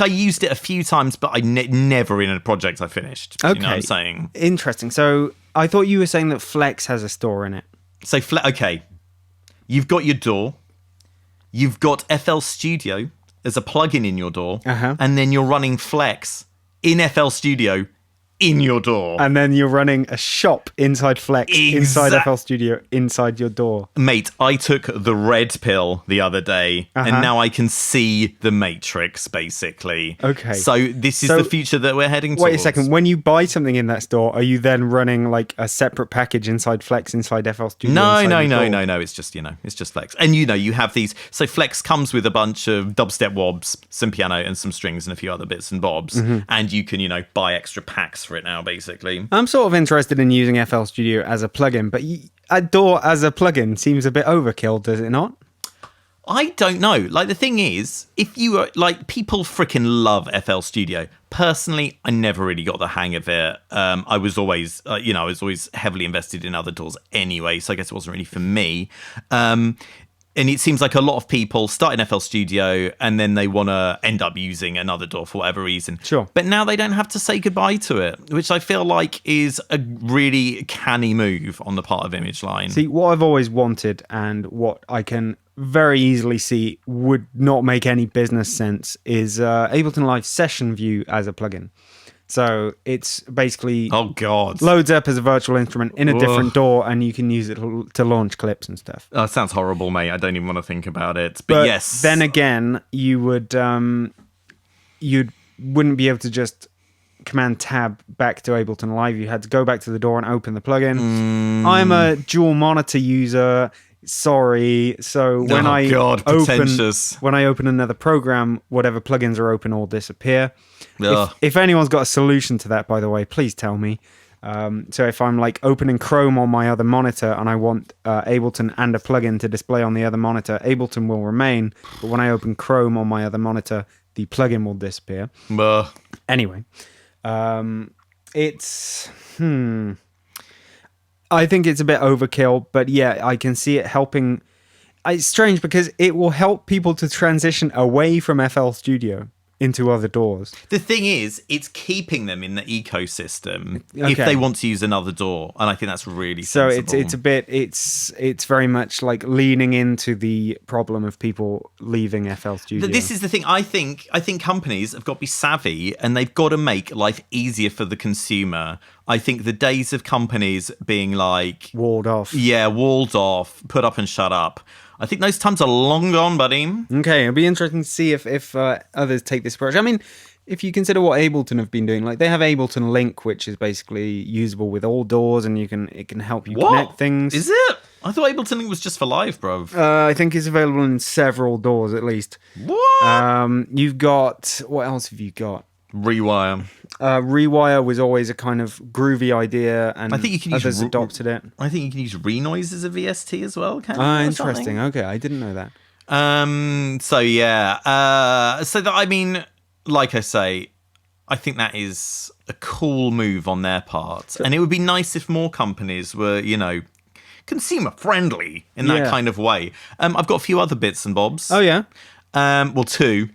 used it a few times, but I never in a project I finished. Okay. You know what I'm saying? Interesting. So I thought you were saying that Flex has a store in it. So, okay. You've got your DAW. You've got FL Studio. as a plugin in your DAW, Uh-huh. and then you're running Flex in FL Studio in your DAW. And then you're running a shop inside Flex, inside Exact- FL Studio, inside your DAW. Mate, I took the red pill the other day, Uh-huh. and now I can see the Matrix, basically. Okay. So this is So- the future that we're heading towards. Wait a second. When you buy something in that store, are you then running like a separate package inside Flex, inside FL Studio? No, inside your DAW? no. It's just, it's just Flex. And, you have these. So Flex comes with a bunch of dubstep wobs, some piano and some strings and a few other bits and bobs. Mm-hmm. And you can, buy extra packs for it now, basically. I'm sort of interested in using FL Studio as a plugin, but a DAW as a plugin seems a bit overkill, does it not? I don't know. Like, the thing is, if you are like, people freaking love FL Studio. Personally, I never really got the hang of it. I was always, I was always heavily invested in other DAWs anyway, so I guess it wasn't really for me. And it seems like a lot of people start in FL Studio and then they want to end up using another DAW for whatever reason. Sure. But now they don't have to say goodbye to it, which I feel like is a really canny move on the part of ImageLine. See, what I've always wanted and what I can very easily see would not make any business sense is Ableton Live Session View as a plugin. So it's basically Oh, God. loads up as a virtual instrument in a different DAW, and you can use it to launch clips and stuff. That sounds horrible, mate. I don't even want to think about it. But yes. Then again, you wouldn't be able to just Command Tab back to Ableton Live. You had to go back to the DAW and open the plugin. I'm a dual monitor user. Sorry. So when when I open another program, whatever plugins are open all disappear. If anyone's got a solution to that, by the way, please tell me. So if I'm like opening Chrome on my other monitor and I want Ableton and a plugin to display on the other monitor, Ableton will remain. But when I open Chrome on my other monitor, the plugin will disappear. Anyway, it's... I think it's a bit overkill, but yeah, I can see it helping. It's strange because it will help people to transition away from FL Studio into other DAWs. The thing is, it's keeping them in the ecosystem if Okay. they want to use another DAW, and I think that's really So sensible. it's very much like leaning into the problem of people leaving FL Studio. This is the thing. I think companies have got to be savvy, and they've got to make life easier for the consumer. I think the days of companies being like walled off. walled off, put up and shut up. I think those times are long gone, buddy. Okay, it'll be interesting to see if others take this approach. I mean, if you consider what Ableton have been doing, like they have Ableton Link, which is basically usable with all DAWs, and it can help you connect things. Is it? I thought Ableton Link was just for live, bruv. I think it's available in several DAWs at least. What? You've got, what else have you got? Rewire. Rewire was always a kind of groovy idea, and I think you can use others adopted it. I think you can use Renoise as a VST as well. Can you, or Interesting. something? Okay, I didn't know that. So yeah. So that, I mean, like I say, I think that is a cool move on their part, and it would be nice if more companies were, consumer friendly in that Yeah. kind of way. I've got a few other bits and bobs. Oh yeah, Well, two.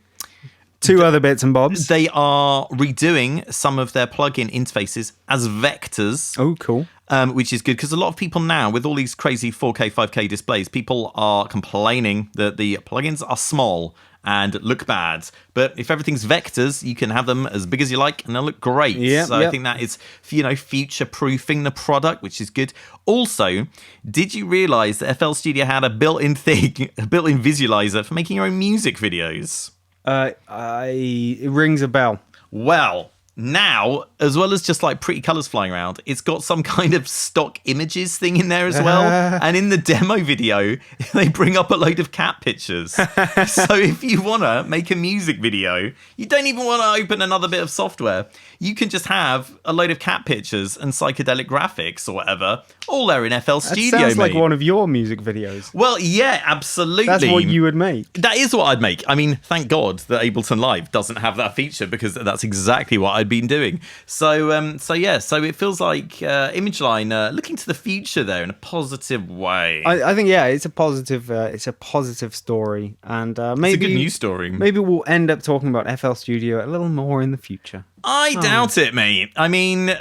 two other bits and bobs. They are redoing some of their plugin interfaces as vectors. Oh, cool. Which is good because a lot of people now, with all these crazy 4K, 5K displays, people are complaining that the plugins are small and look bad. But if everything's vectors, you can have them as big as you like and they'll look great. I think that is, future-proofing the product, which is good. Also, did you realize that FL Studio had a built-in visualizer for making your own music videos? It rings a bell. Well, now, as well as just like pretty colors flying around, it's got some kind of stock images thing in there as well. And in the demo video, they bring up a load of cat pictures. So if you want to make a music video, you don't even want to open another bit of software. You can just have a load of cat pictures and psychedelic graphics or whatever, all there in FL Studio, Sounds mate. like one of your music videos. Well, yeah, absolutely. That's what you would make. That is what I'd make. I mean, thank God that Ableton Live doesn't have that feature because that's exactly what I'd been doing. So it feels like ImageLine looking to the future there in a positive way. I think it's a positive story, and maybe it's a good news story. Maybe we'll end up talking about FL Studio a little more in the future. I doubt it, mate. I mean,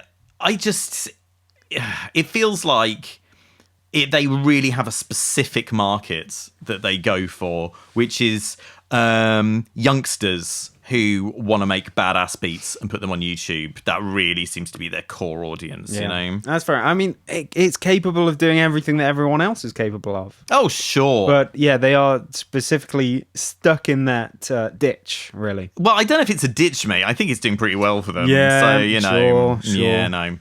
it feels like they really have a specific market that they go for, which is youngsters who want to make badass beats and put them on YouTube. That really seems to be their core audience, you know? That's fair. I mean, it's capable of doing everything that everyone else is capable of. Oh, sure. But yeah, they are specifically stuck in that ditch, really. Well, I don't know if it's a ditch, mate. I think it's doing pretty well for them. Yeah, so, you know. sure. Yeah, no.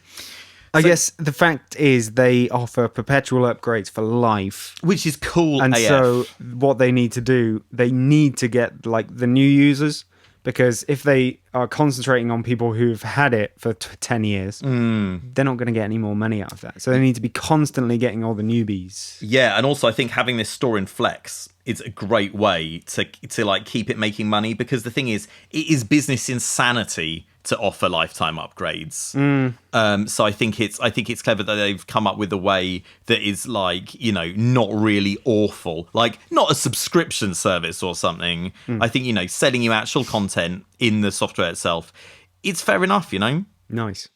I guess the fact is they offer perpetual upgrades for life. Which is cool And AF. so what they need to do, they need to get like the new users, because if they are concentrating on people who've had it for 10 years, they're not going to get any more money out of that. So they need to be constantly getting all the newbies. Yeah, and also I think having this store in Flex is a great way to like keep it making money, because the thing is, it is business insanity to offer lifetime upgrades. So I think it's clever that they've come up with a way that is like, you know, not really awful, like not a subscription service or something. I think, you know, selling you actual content in the software itself, it's fair enough, you know. Nice.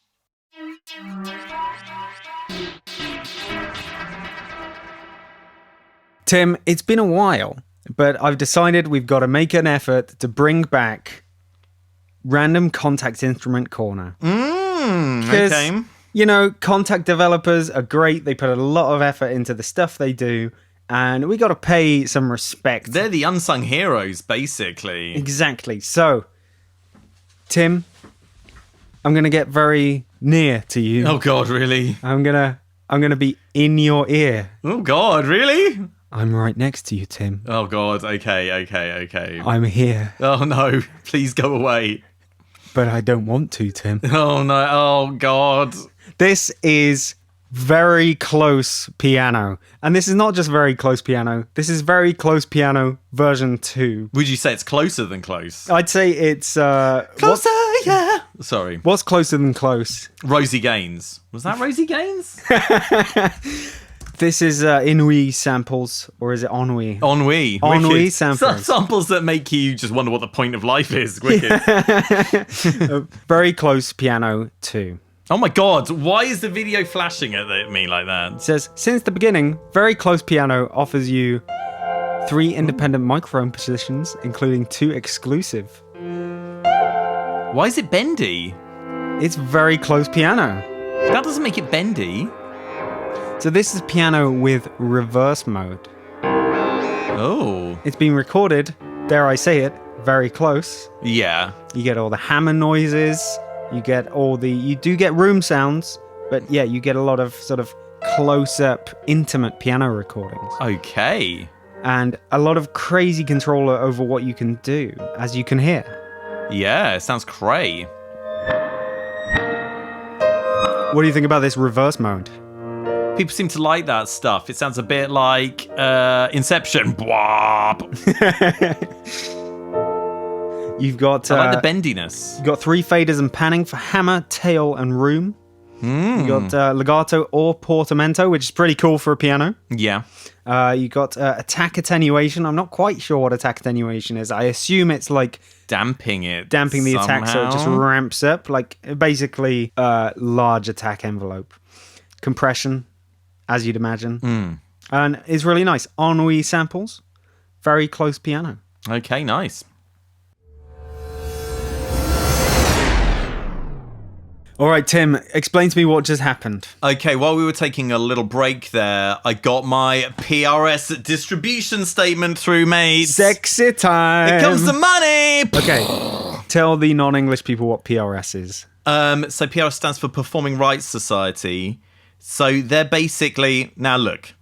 Tim, it's been a while, but I've decided we've got to make an effort to bring back Random Contact Instrument Corner. Okay. You know, contact developers are great. They put a lot of effort into the stuff they do, and we got to pay some respect. They're the unsung heroes, basically. Exactly. So, Tim, I'm going to get very near to you. Oh God, really? I'm going to be in your ear. Oh God, really? I'm right next to you, Tim. Oh God, okay. I'm here, Oh no, please go away. but I don't want to, Tim. Oh no, oh God. This is very close piano. And this is not just very close piano. This is very close piano version 2. Would you say it's closer than close? I'd say it's... Closer, yeah. Sorry. What's closer than close? Rosie Gaines. Was that Rosie Gaines? This is Inouï samples, or is it Ennui? Ennui. Ennui Wicked. samples. Samples that make you just wonder what the point of life is. Wicked. Very close piano 2. Oh my God, why is the video flashing at me like It that? says, since the beginning, Very Close Piano offers you 3 independent microphone positions, including 2 exclusive. Why is it bendy? It's Very Close Piano. That doesn't make it bendy. So this is piano with reverse mode. Oh. It's been recorded, dare I say it, very close. Yeah. You get all the hammer noises, you do get room sounds, but yeah, you get a lot of sort of close-up, intimate piano recordings. Okay. And a lot of crazy controller over what you can do, as you can hear. Yeah, it sounds cray. What do you think about this reverse mode? People seem to like that stuff. It sounds a bit like Inception. Bwop. You've got I like the bendiness. you've got 3 faders and panning for hammer, tail, and room. You got legato or portamento, which is pretty cool for a piano. Yeah. You got attack attenuation. I'm not quite sure what attack attenuation is. I assume it's like Damping the attack so it just ramps up, like basically large attack envelope. Compression, as you'd imagine. And it's really nice. Ennui samples, very close piano. Okay, nice. All right, Tim, explain to me what just happened. Okay, while we were taking a little break there, I got my PRS distribution statement through, mate. Sexy time. Here comes the money. Okay, tell the non-English people what PRS is. So PRS stands for Performing Rights Society. So they're basically... Now look,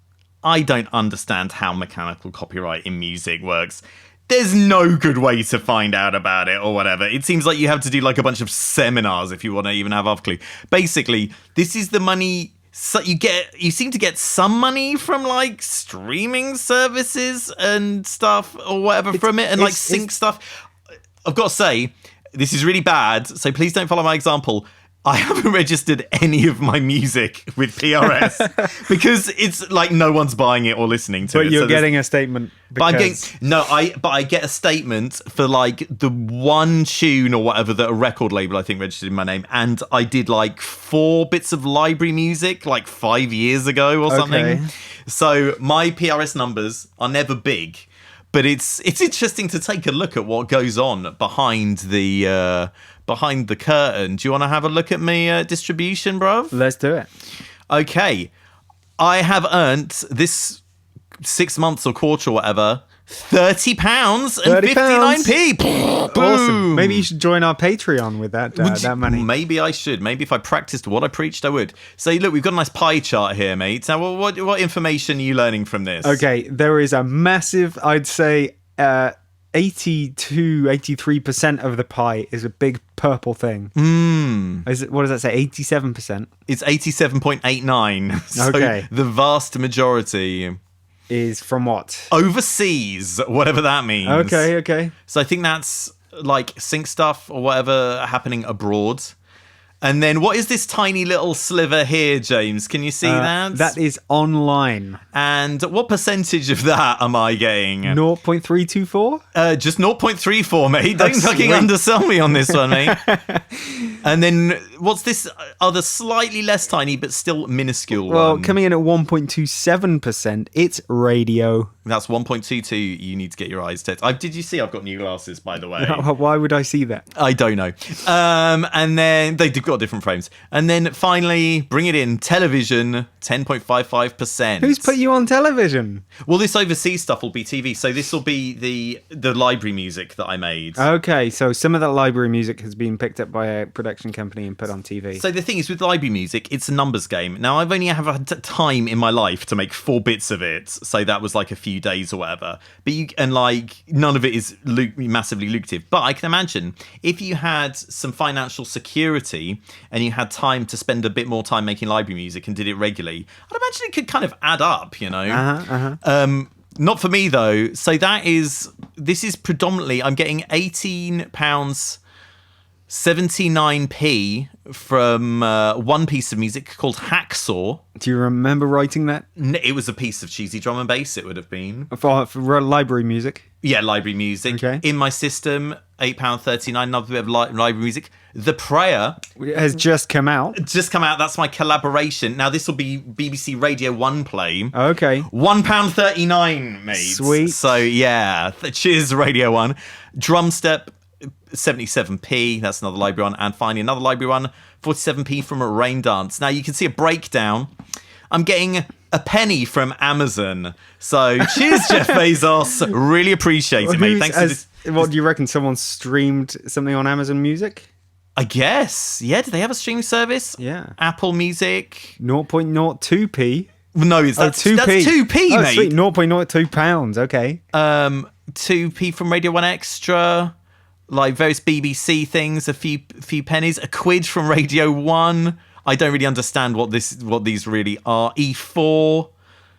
I don't understand how mechanical copyright in music works. There's no good way to find out about it or whatever. It seems like you have to do like a bunch of seminars if you want to even have a clue. Basically, this is the money... So you seem to get some money from like streaming services and stuff or whatever from it and like sync stuff. I've got to say, this is really bad, so please don't follow my example. I haven't registered any of my music with PRS because it's like no one's buying it or listening to it. But you're getting a statement. But I get a statement for like the one tune or whatever that a record label I think registered in my name, and I did like 4 bits of library music like 5 years ago or something. Okay. So my PRS numbers are never big. But it's interesting to take a look at what goes on behind the curtain. Do you want to have a look at me distribution, bruv? Let's do it. Okay. I have earned this 6 months or quarter or whatever, £30 and 59p. Boom. Awesome. Maybe you should join our Patreon with that money. Maybe I should. Maybe if I practiced what I preached, I would. So look, we've got a nice pie chart here, mate. Now, what information are you learning from this? Okay, there is a massive, I'd say, 83% of the pie is a big purple thing. What does that say? 87%? It's 87.89. So Okay. the vast majority Is from what? overseas, whatever that means. Okay. So I think that's like sync stuff or whatever happening abroad. And then what is this tiny little sliver here, James? Can you see that? That is online. And what percentage of that am I getting? 0.324? Just 0.34, mate. Don't fucking sweet. undersell me on this one, mate. And then what's this other slightly less tiny but still minuscule Well, one? coming in at 1.27%, it's radio. That's 1.22. You need to get your eyes tested. Did you see I've got new glasses, by the way? Why would I see that? I don't know. And then they've got different frames. And then finally, bring it in, television, 10.55%. Who's put you on television? Well, this overseas stuff will be TV. So this will be the library music that I made. Okay, so some of that library music has been picked up by a production company and put on TV. So the thing is, with library music, it's a numbers game. Now, I've only had time in my life to make 4 bits of it. So that was like a few days or whatever. But none of it is massively lucrative. But I can imagine if you had some financial security and you had time to spend a bit more time making library music and did it regularly, I'd imagine it could kind of add up, you know? Not for me, though. So this is predominantly, I'm getting £18.79p from one piece of music called Hacksaw. Do you remember writing that? It was a piece of cheesy drum and bass, it would have been. For library music? Yeah, library music. Okay. In my system, £8.39, another bit of library music. The Prayer It has just come out. just come out. That's my collaboration. Now, this will be BBC Radio 1 play. Okay. £1.39, mate. Sweet. So, yeah. Cheers, Radio 1. Drum Step, 77p. That's another library one. And finally, another library one, 47p from a Rain Dance. Now, you can see a breakdown. I'm getting a penny from Amazon. So, cheers, Jeff Bezos. Really appreciate it, mate. Thanks. What do you reckon? Someone streamed something on Amazon Music? I guess. Yeah, do they have a streaming service? Yeah. Apple Music. 0.02p. No, that's 2p. That's 2p, Oh, mate. sweet. 0.02 pounds. Okay. 2p from Radio 1 Extra. Like various BBC things, a few pennies. A quid from Radio 1. I don't really understand what these really are. E4.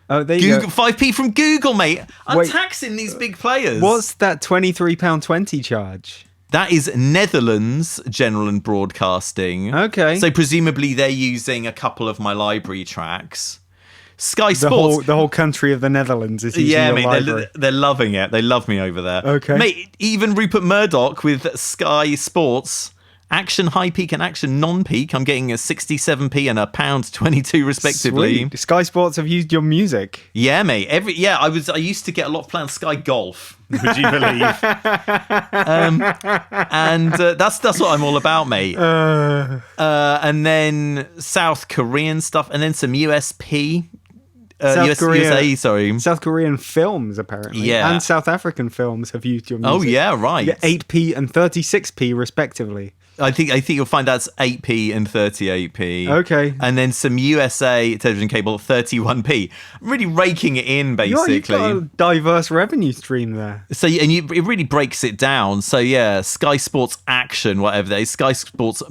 Oh, there you Google, go. 5p from Google, mate. I'm Wait. taxing these big players. What's that £23.20 charge? That is Netherlands General and Broadcasting. Okay. So presumably they're using a couple of my library tracks. Sky Sports. The whole country of the Netherlands is using Yeah, your mate, library. they're loving it. They love me over there. Okay. Mate, even Rupert Murdoch with Sky Sports, Action High Peak and Action Non-Peak, I'm getting a 67p and a £1.22 respectively. Sweet. Sky Sports have used your music. Yeah, mate. I used to get a lot of play on Sky Golf. Would you believe? That's what I'm all about, mate. And then South Korean stuff, and then some USP. USA, sorry. South Korean films, apparently. Yeah. And South African films have used your music. Oh, yeah, right. You get 8p and 36p, respectively. I think you'll find that's 8p and 38p. Okay. And then some USA television cable, 31p. I'm really raking it in, basically. You've got a diverse revenue stream there. So it really breaks it down. So yeah, Sky Sports Action, whatever that is, Sky Sports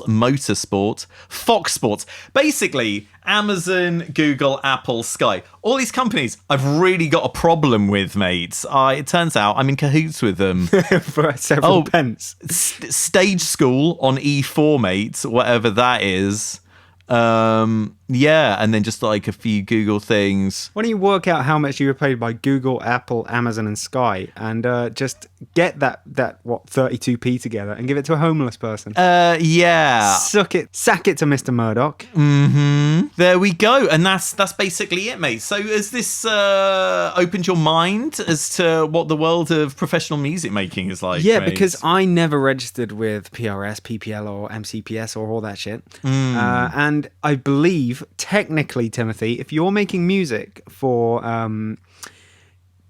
Motorsport, Fox Sports. Basically, Amazon, Google, Apple, Sky. All these companies I've really got a problem with, mates. It turns out I'm in cahoots with them. For several pence. Stage School on E4, mate, whatever that is. Yeah, and then just like a few Google things. Why don't you work out how much you were paid by Google, Apple, Amazon, and Sky, and just get that 32p together and give it to a homeless person? Yeah. Sack it to Mr. Murdoch. There we go, and that's basically it, mate. So has this opened your mind as to what the world of professional music making is like? Yeah, mate? because I never registered with PRS, PPL, or MCPS or all that shit. And I believe, technically, Timothy, if you're making music for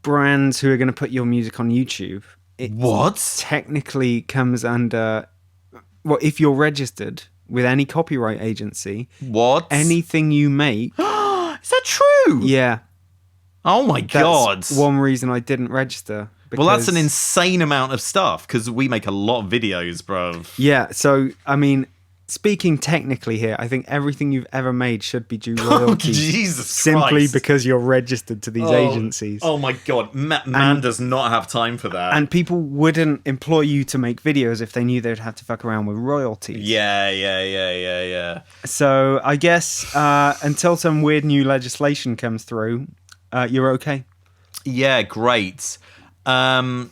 brands who are going to put your music on YouTube, it technically comes under... Well, if you're registered with any copyright agency... What? Anything you make... Is that true? Yeah. Oh my God. That's one reason I didn't register. Well, that's an insane amount of stuff, because we make a lot of videos, bruv. Yeah, so, I mean... Speaking technically here, I think everything you've ever made should be due royalties. Jesus simply Christ. because you're registered to these agencies. Oh my God, man does not have time for that. And people wouldn't employ you to make videos if they knew they'd have to fuck around with royalties. Yeah. So I guess until some weird new legislation comes through, you're okay. Yeah, great. I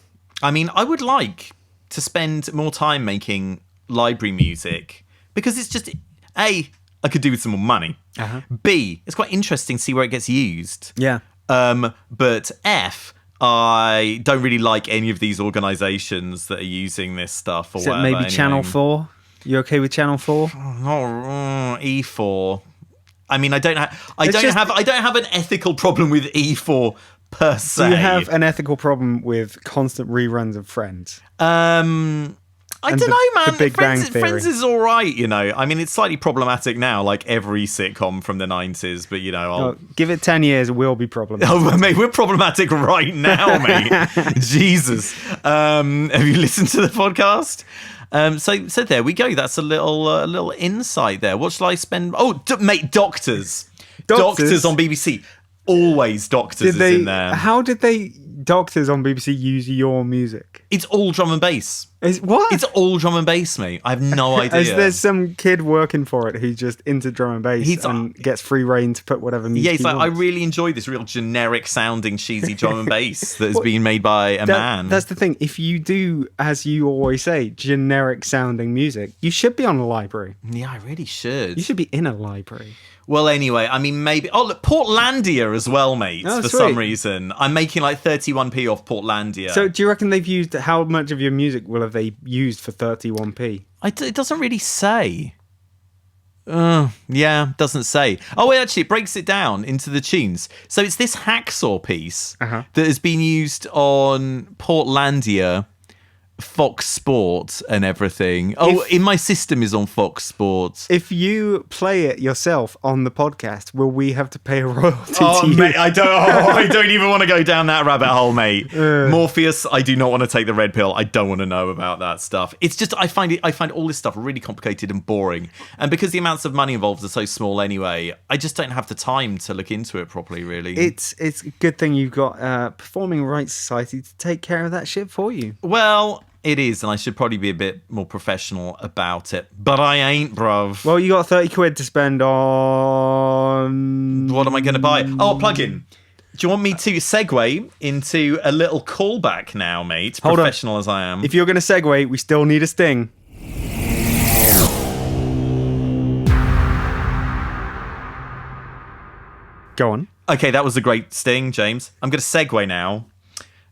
mean, I would like to spend more time making library music. Because it's just, A, I could do with some more money. B, it's quite interesting to see where it gets used. Yeah. But F, I don't really like any of these organisations that are using this stuff or Is it whatever. maybe anyway. Channel 4? You okay with Channel 4? E4. I mean, I don't have an ethical problem with E4 per se. Do you have an ethical problem with constant reruns of Friends? I don't know, man. The Big Bang Theory. Friends is all right, you know. I mean, it's slightly problematic now, like every sitcom from the 90s, but, you know, I'll... Give it 10 years, we'll be problematic. Oh, mate, we're problematic right now, mate. Jesus. Have you listened to the podcast? So there we go. That's a little insight there. What shall I spend? Oh, mate, Doctors on BBC. Always Doctors is in there. How did Doctors on BBC use your music? It's all drum and bass. What? It's all drum and bass, mate. I have no idea. There's some kid working for it who's just into drum and bass and gets free reign to put whatever music he's like, wants. I really enjoy this real generic sounding cheesy drum and bass that has been made by a man. That's the thing. If you do, as you always say, generic sounding music, you should be on a library. Yeah, I really should. You should be in a library. Well, anyway, I mean, maybe... Oh, look, Portlandia as well, mate, for some reason. I'm making like 31p off Portlandia. So do you reckon they've used... How much of your music will have they used for 31p? It doesn't really say. Yeah, doesn't say. Oh, wait, actually, it breaks it down into the tunes. So it's this Hacksaw piece that has been used on Portlandia, Fox Sports and everything. In My System is on Fox Sports. If you play it yourself on the podcast, will we have to pay a royalty to you? Mate, I don't even want to go down that rabbit hole, mate. Morpheus, I do not want to take the red pill. I don't want to know about that stuff. It's just I find all this stuff really complicated and boring. And because the amounts of money involved are so small anyway, I just don't have the time to look into it properly, really. It's a good thing you've got Performing Rights Society to take care of that shit for you. Well, it is, and I should probably be a bit more professional about it. But I ain't, bruv. Well, you got 30 quid to spend on... What am I going to buy? Oh, a plug-in. Do you want me to segue into a little callback now, mate? Hold Professional on. as I am. If you're going to segue, we still need a sting. Go on. Okay, that was a great sting, James. I'm going to segue now.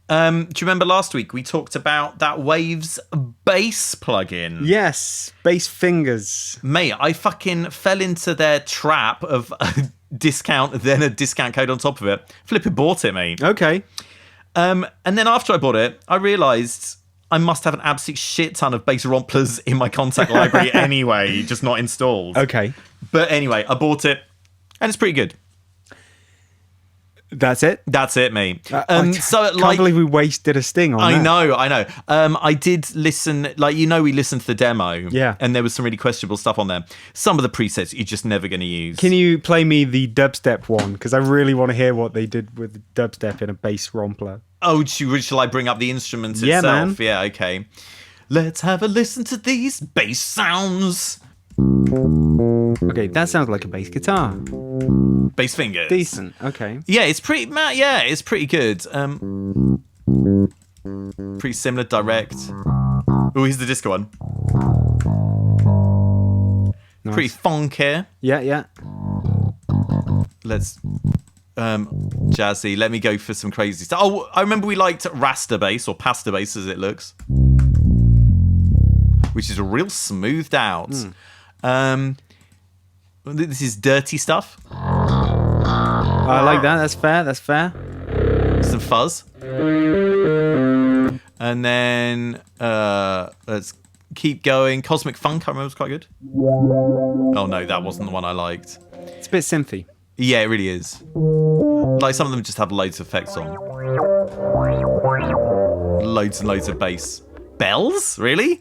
Do you remember last week we talked about that Waves bass plugin? Yes, bass fingers. Mate, I fucking fell into their trap of a discount, then a discount code on top of it. Flippin' bought it, mate. Okay. And then after I bought it, I realised I must have an absolute shit ton of bass romplers in my contact library anyway, just not installed. Okay. But anyway, I bought it, and it's pretty good. That's it? That's it, mate. So, can't believe we wasted a sting on that. I know. I did listen, we listened to the demo. Yeah. And there was some really questionable stuff on there. Some of the presets you're just never going to use. Can you play me the dubstep one? Because I really want to hear what they did with dubstep in a bass rompler. Oh, shall I bring up the instrument itself? Yeah, man. Yeah, okay. Let's have a listen to these bass sounds. Okay, that sounds like a bass guitar. Bass fingers. Decent. Okay. Yeah, it's pretty. Yeah, it's pretty good. Pretty similar, direct. Oh, here's the disco one. Nice. Pretty funky. Yeah. Let's jazzy. Let me go for some crazy stuff. Oh, I remember we liked Rasta bass, or Pasta bass as it looks, which is real smoothed out. This is dirty stuff. I like that. That's fair. Some fuzz. And then let's keep going. Cosmic Funk, I remember, was quite good. Oh no, that wasn't the one I liked. It's a bit synthy. Yeah, it really is. Like, some of them just have loads of effects on. Loads and loads of bass. Bells? Really?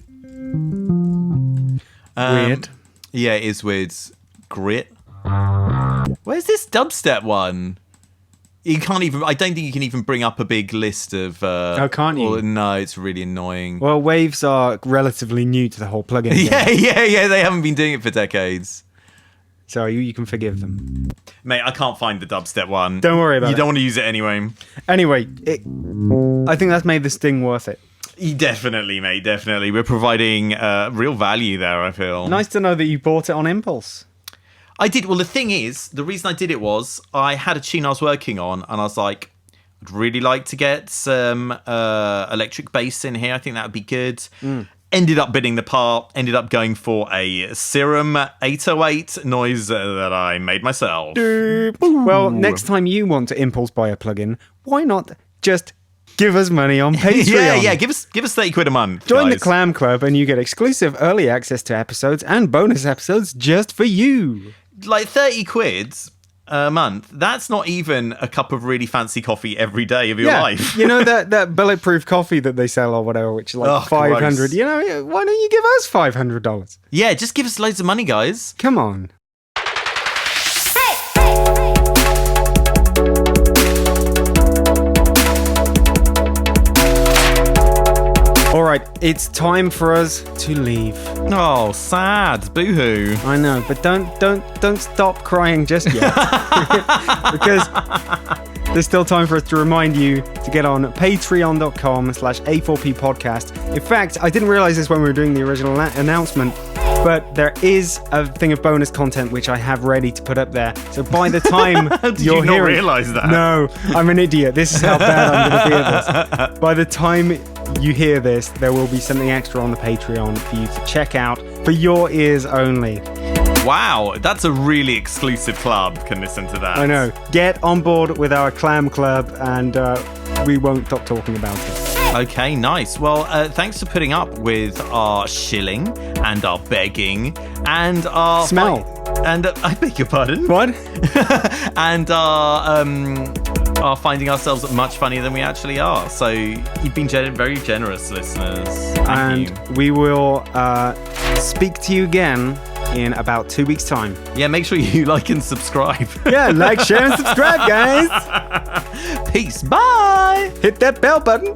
Weird. Yeah, it is weird. Grit. Where's this dubstep one? You can't even. I don't think you can even bring up a big list of. Oh, can't you? No, it's really annoying. Well, Waves are relatively new to the whole plugin. Yeah. They haven't been doing it for decades. So you can forgive them. Mate, I can't find the dubstep one. Don't worry about it. You don't want to use it anyway. Anyway, I think that's made this thing worth it. Definitely, mate. Definitely. We're providing real value there, I feel. Nice to know that you bought it on impulse. I did. Well, the thing is, the reason I did it was I had a tune I was working on, and I was like, I'd really like to get some electric bass in here. I think that would be good. Ended up bidding the part, ended up going for a Serum 808 noise that I made myself. Well, next time you want to impulse buy a plugin, why not just give us money on Patreon? Yeah. Give us 30 quid a month. Join guys. the Clam Club and you get exclusive early access to episodes and bonus episodes just for you. Like 30 quid a month, that's not even a cup of really fancy coffee every day of your life. You know that bulletproof coffee that they sell or whatever, which is like 500. Gross. You know, why don't you give us $500? Yeah, just give us loads of money, guys. Come on. All right, it's time for us to leave. Oh, sad. Boo-hoo. I know, but don't stop crying just yet. Because there's still time for us to remind you to get on patreon.com/A4P podcast. In fact, I didn't realize this when we were doing the original announcement, but there is a thing of bonus content which I have ready to put up there. So by the time Did you're you not hearing, realise that? No, I'm an idiot. This is how bad I'm going to be at this. By the time you hear this, there will be something extra on the Patreon for you to check out for your ears only. Wow, that's a really exclusive club. Can listen to that. I know. Get on board with our Clam Club and we won't stop talking about it. Okay, nice. Well, thanks for putting up with our shilling and our begging and our Smell. And I beg your pardon. What? And are finding ourselves much funnier than we actually are. So you've been very generous, listeners. Thank you. We will speak to you again in about 2 weeks' time. Yeah, make sure you like and subscribe. Yeah, like, share, and subscribe, guys. Peace. Bye. Hit that bell button.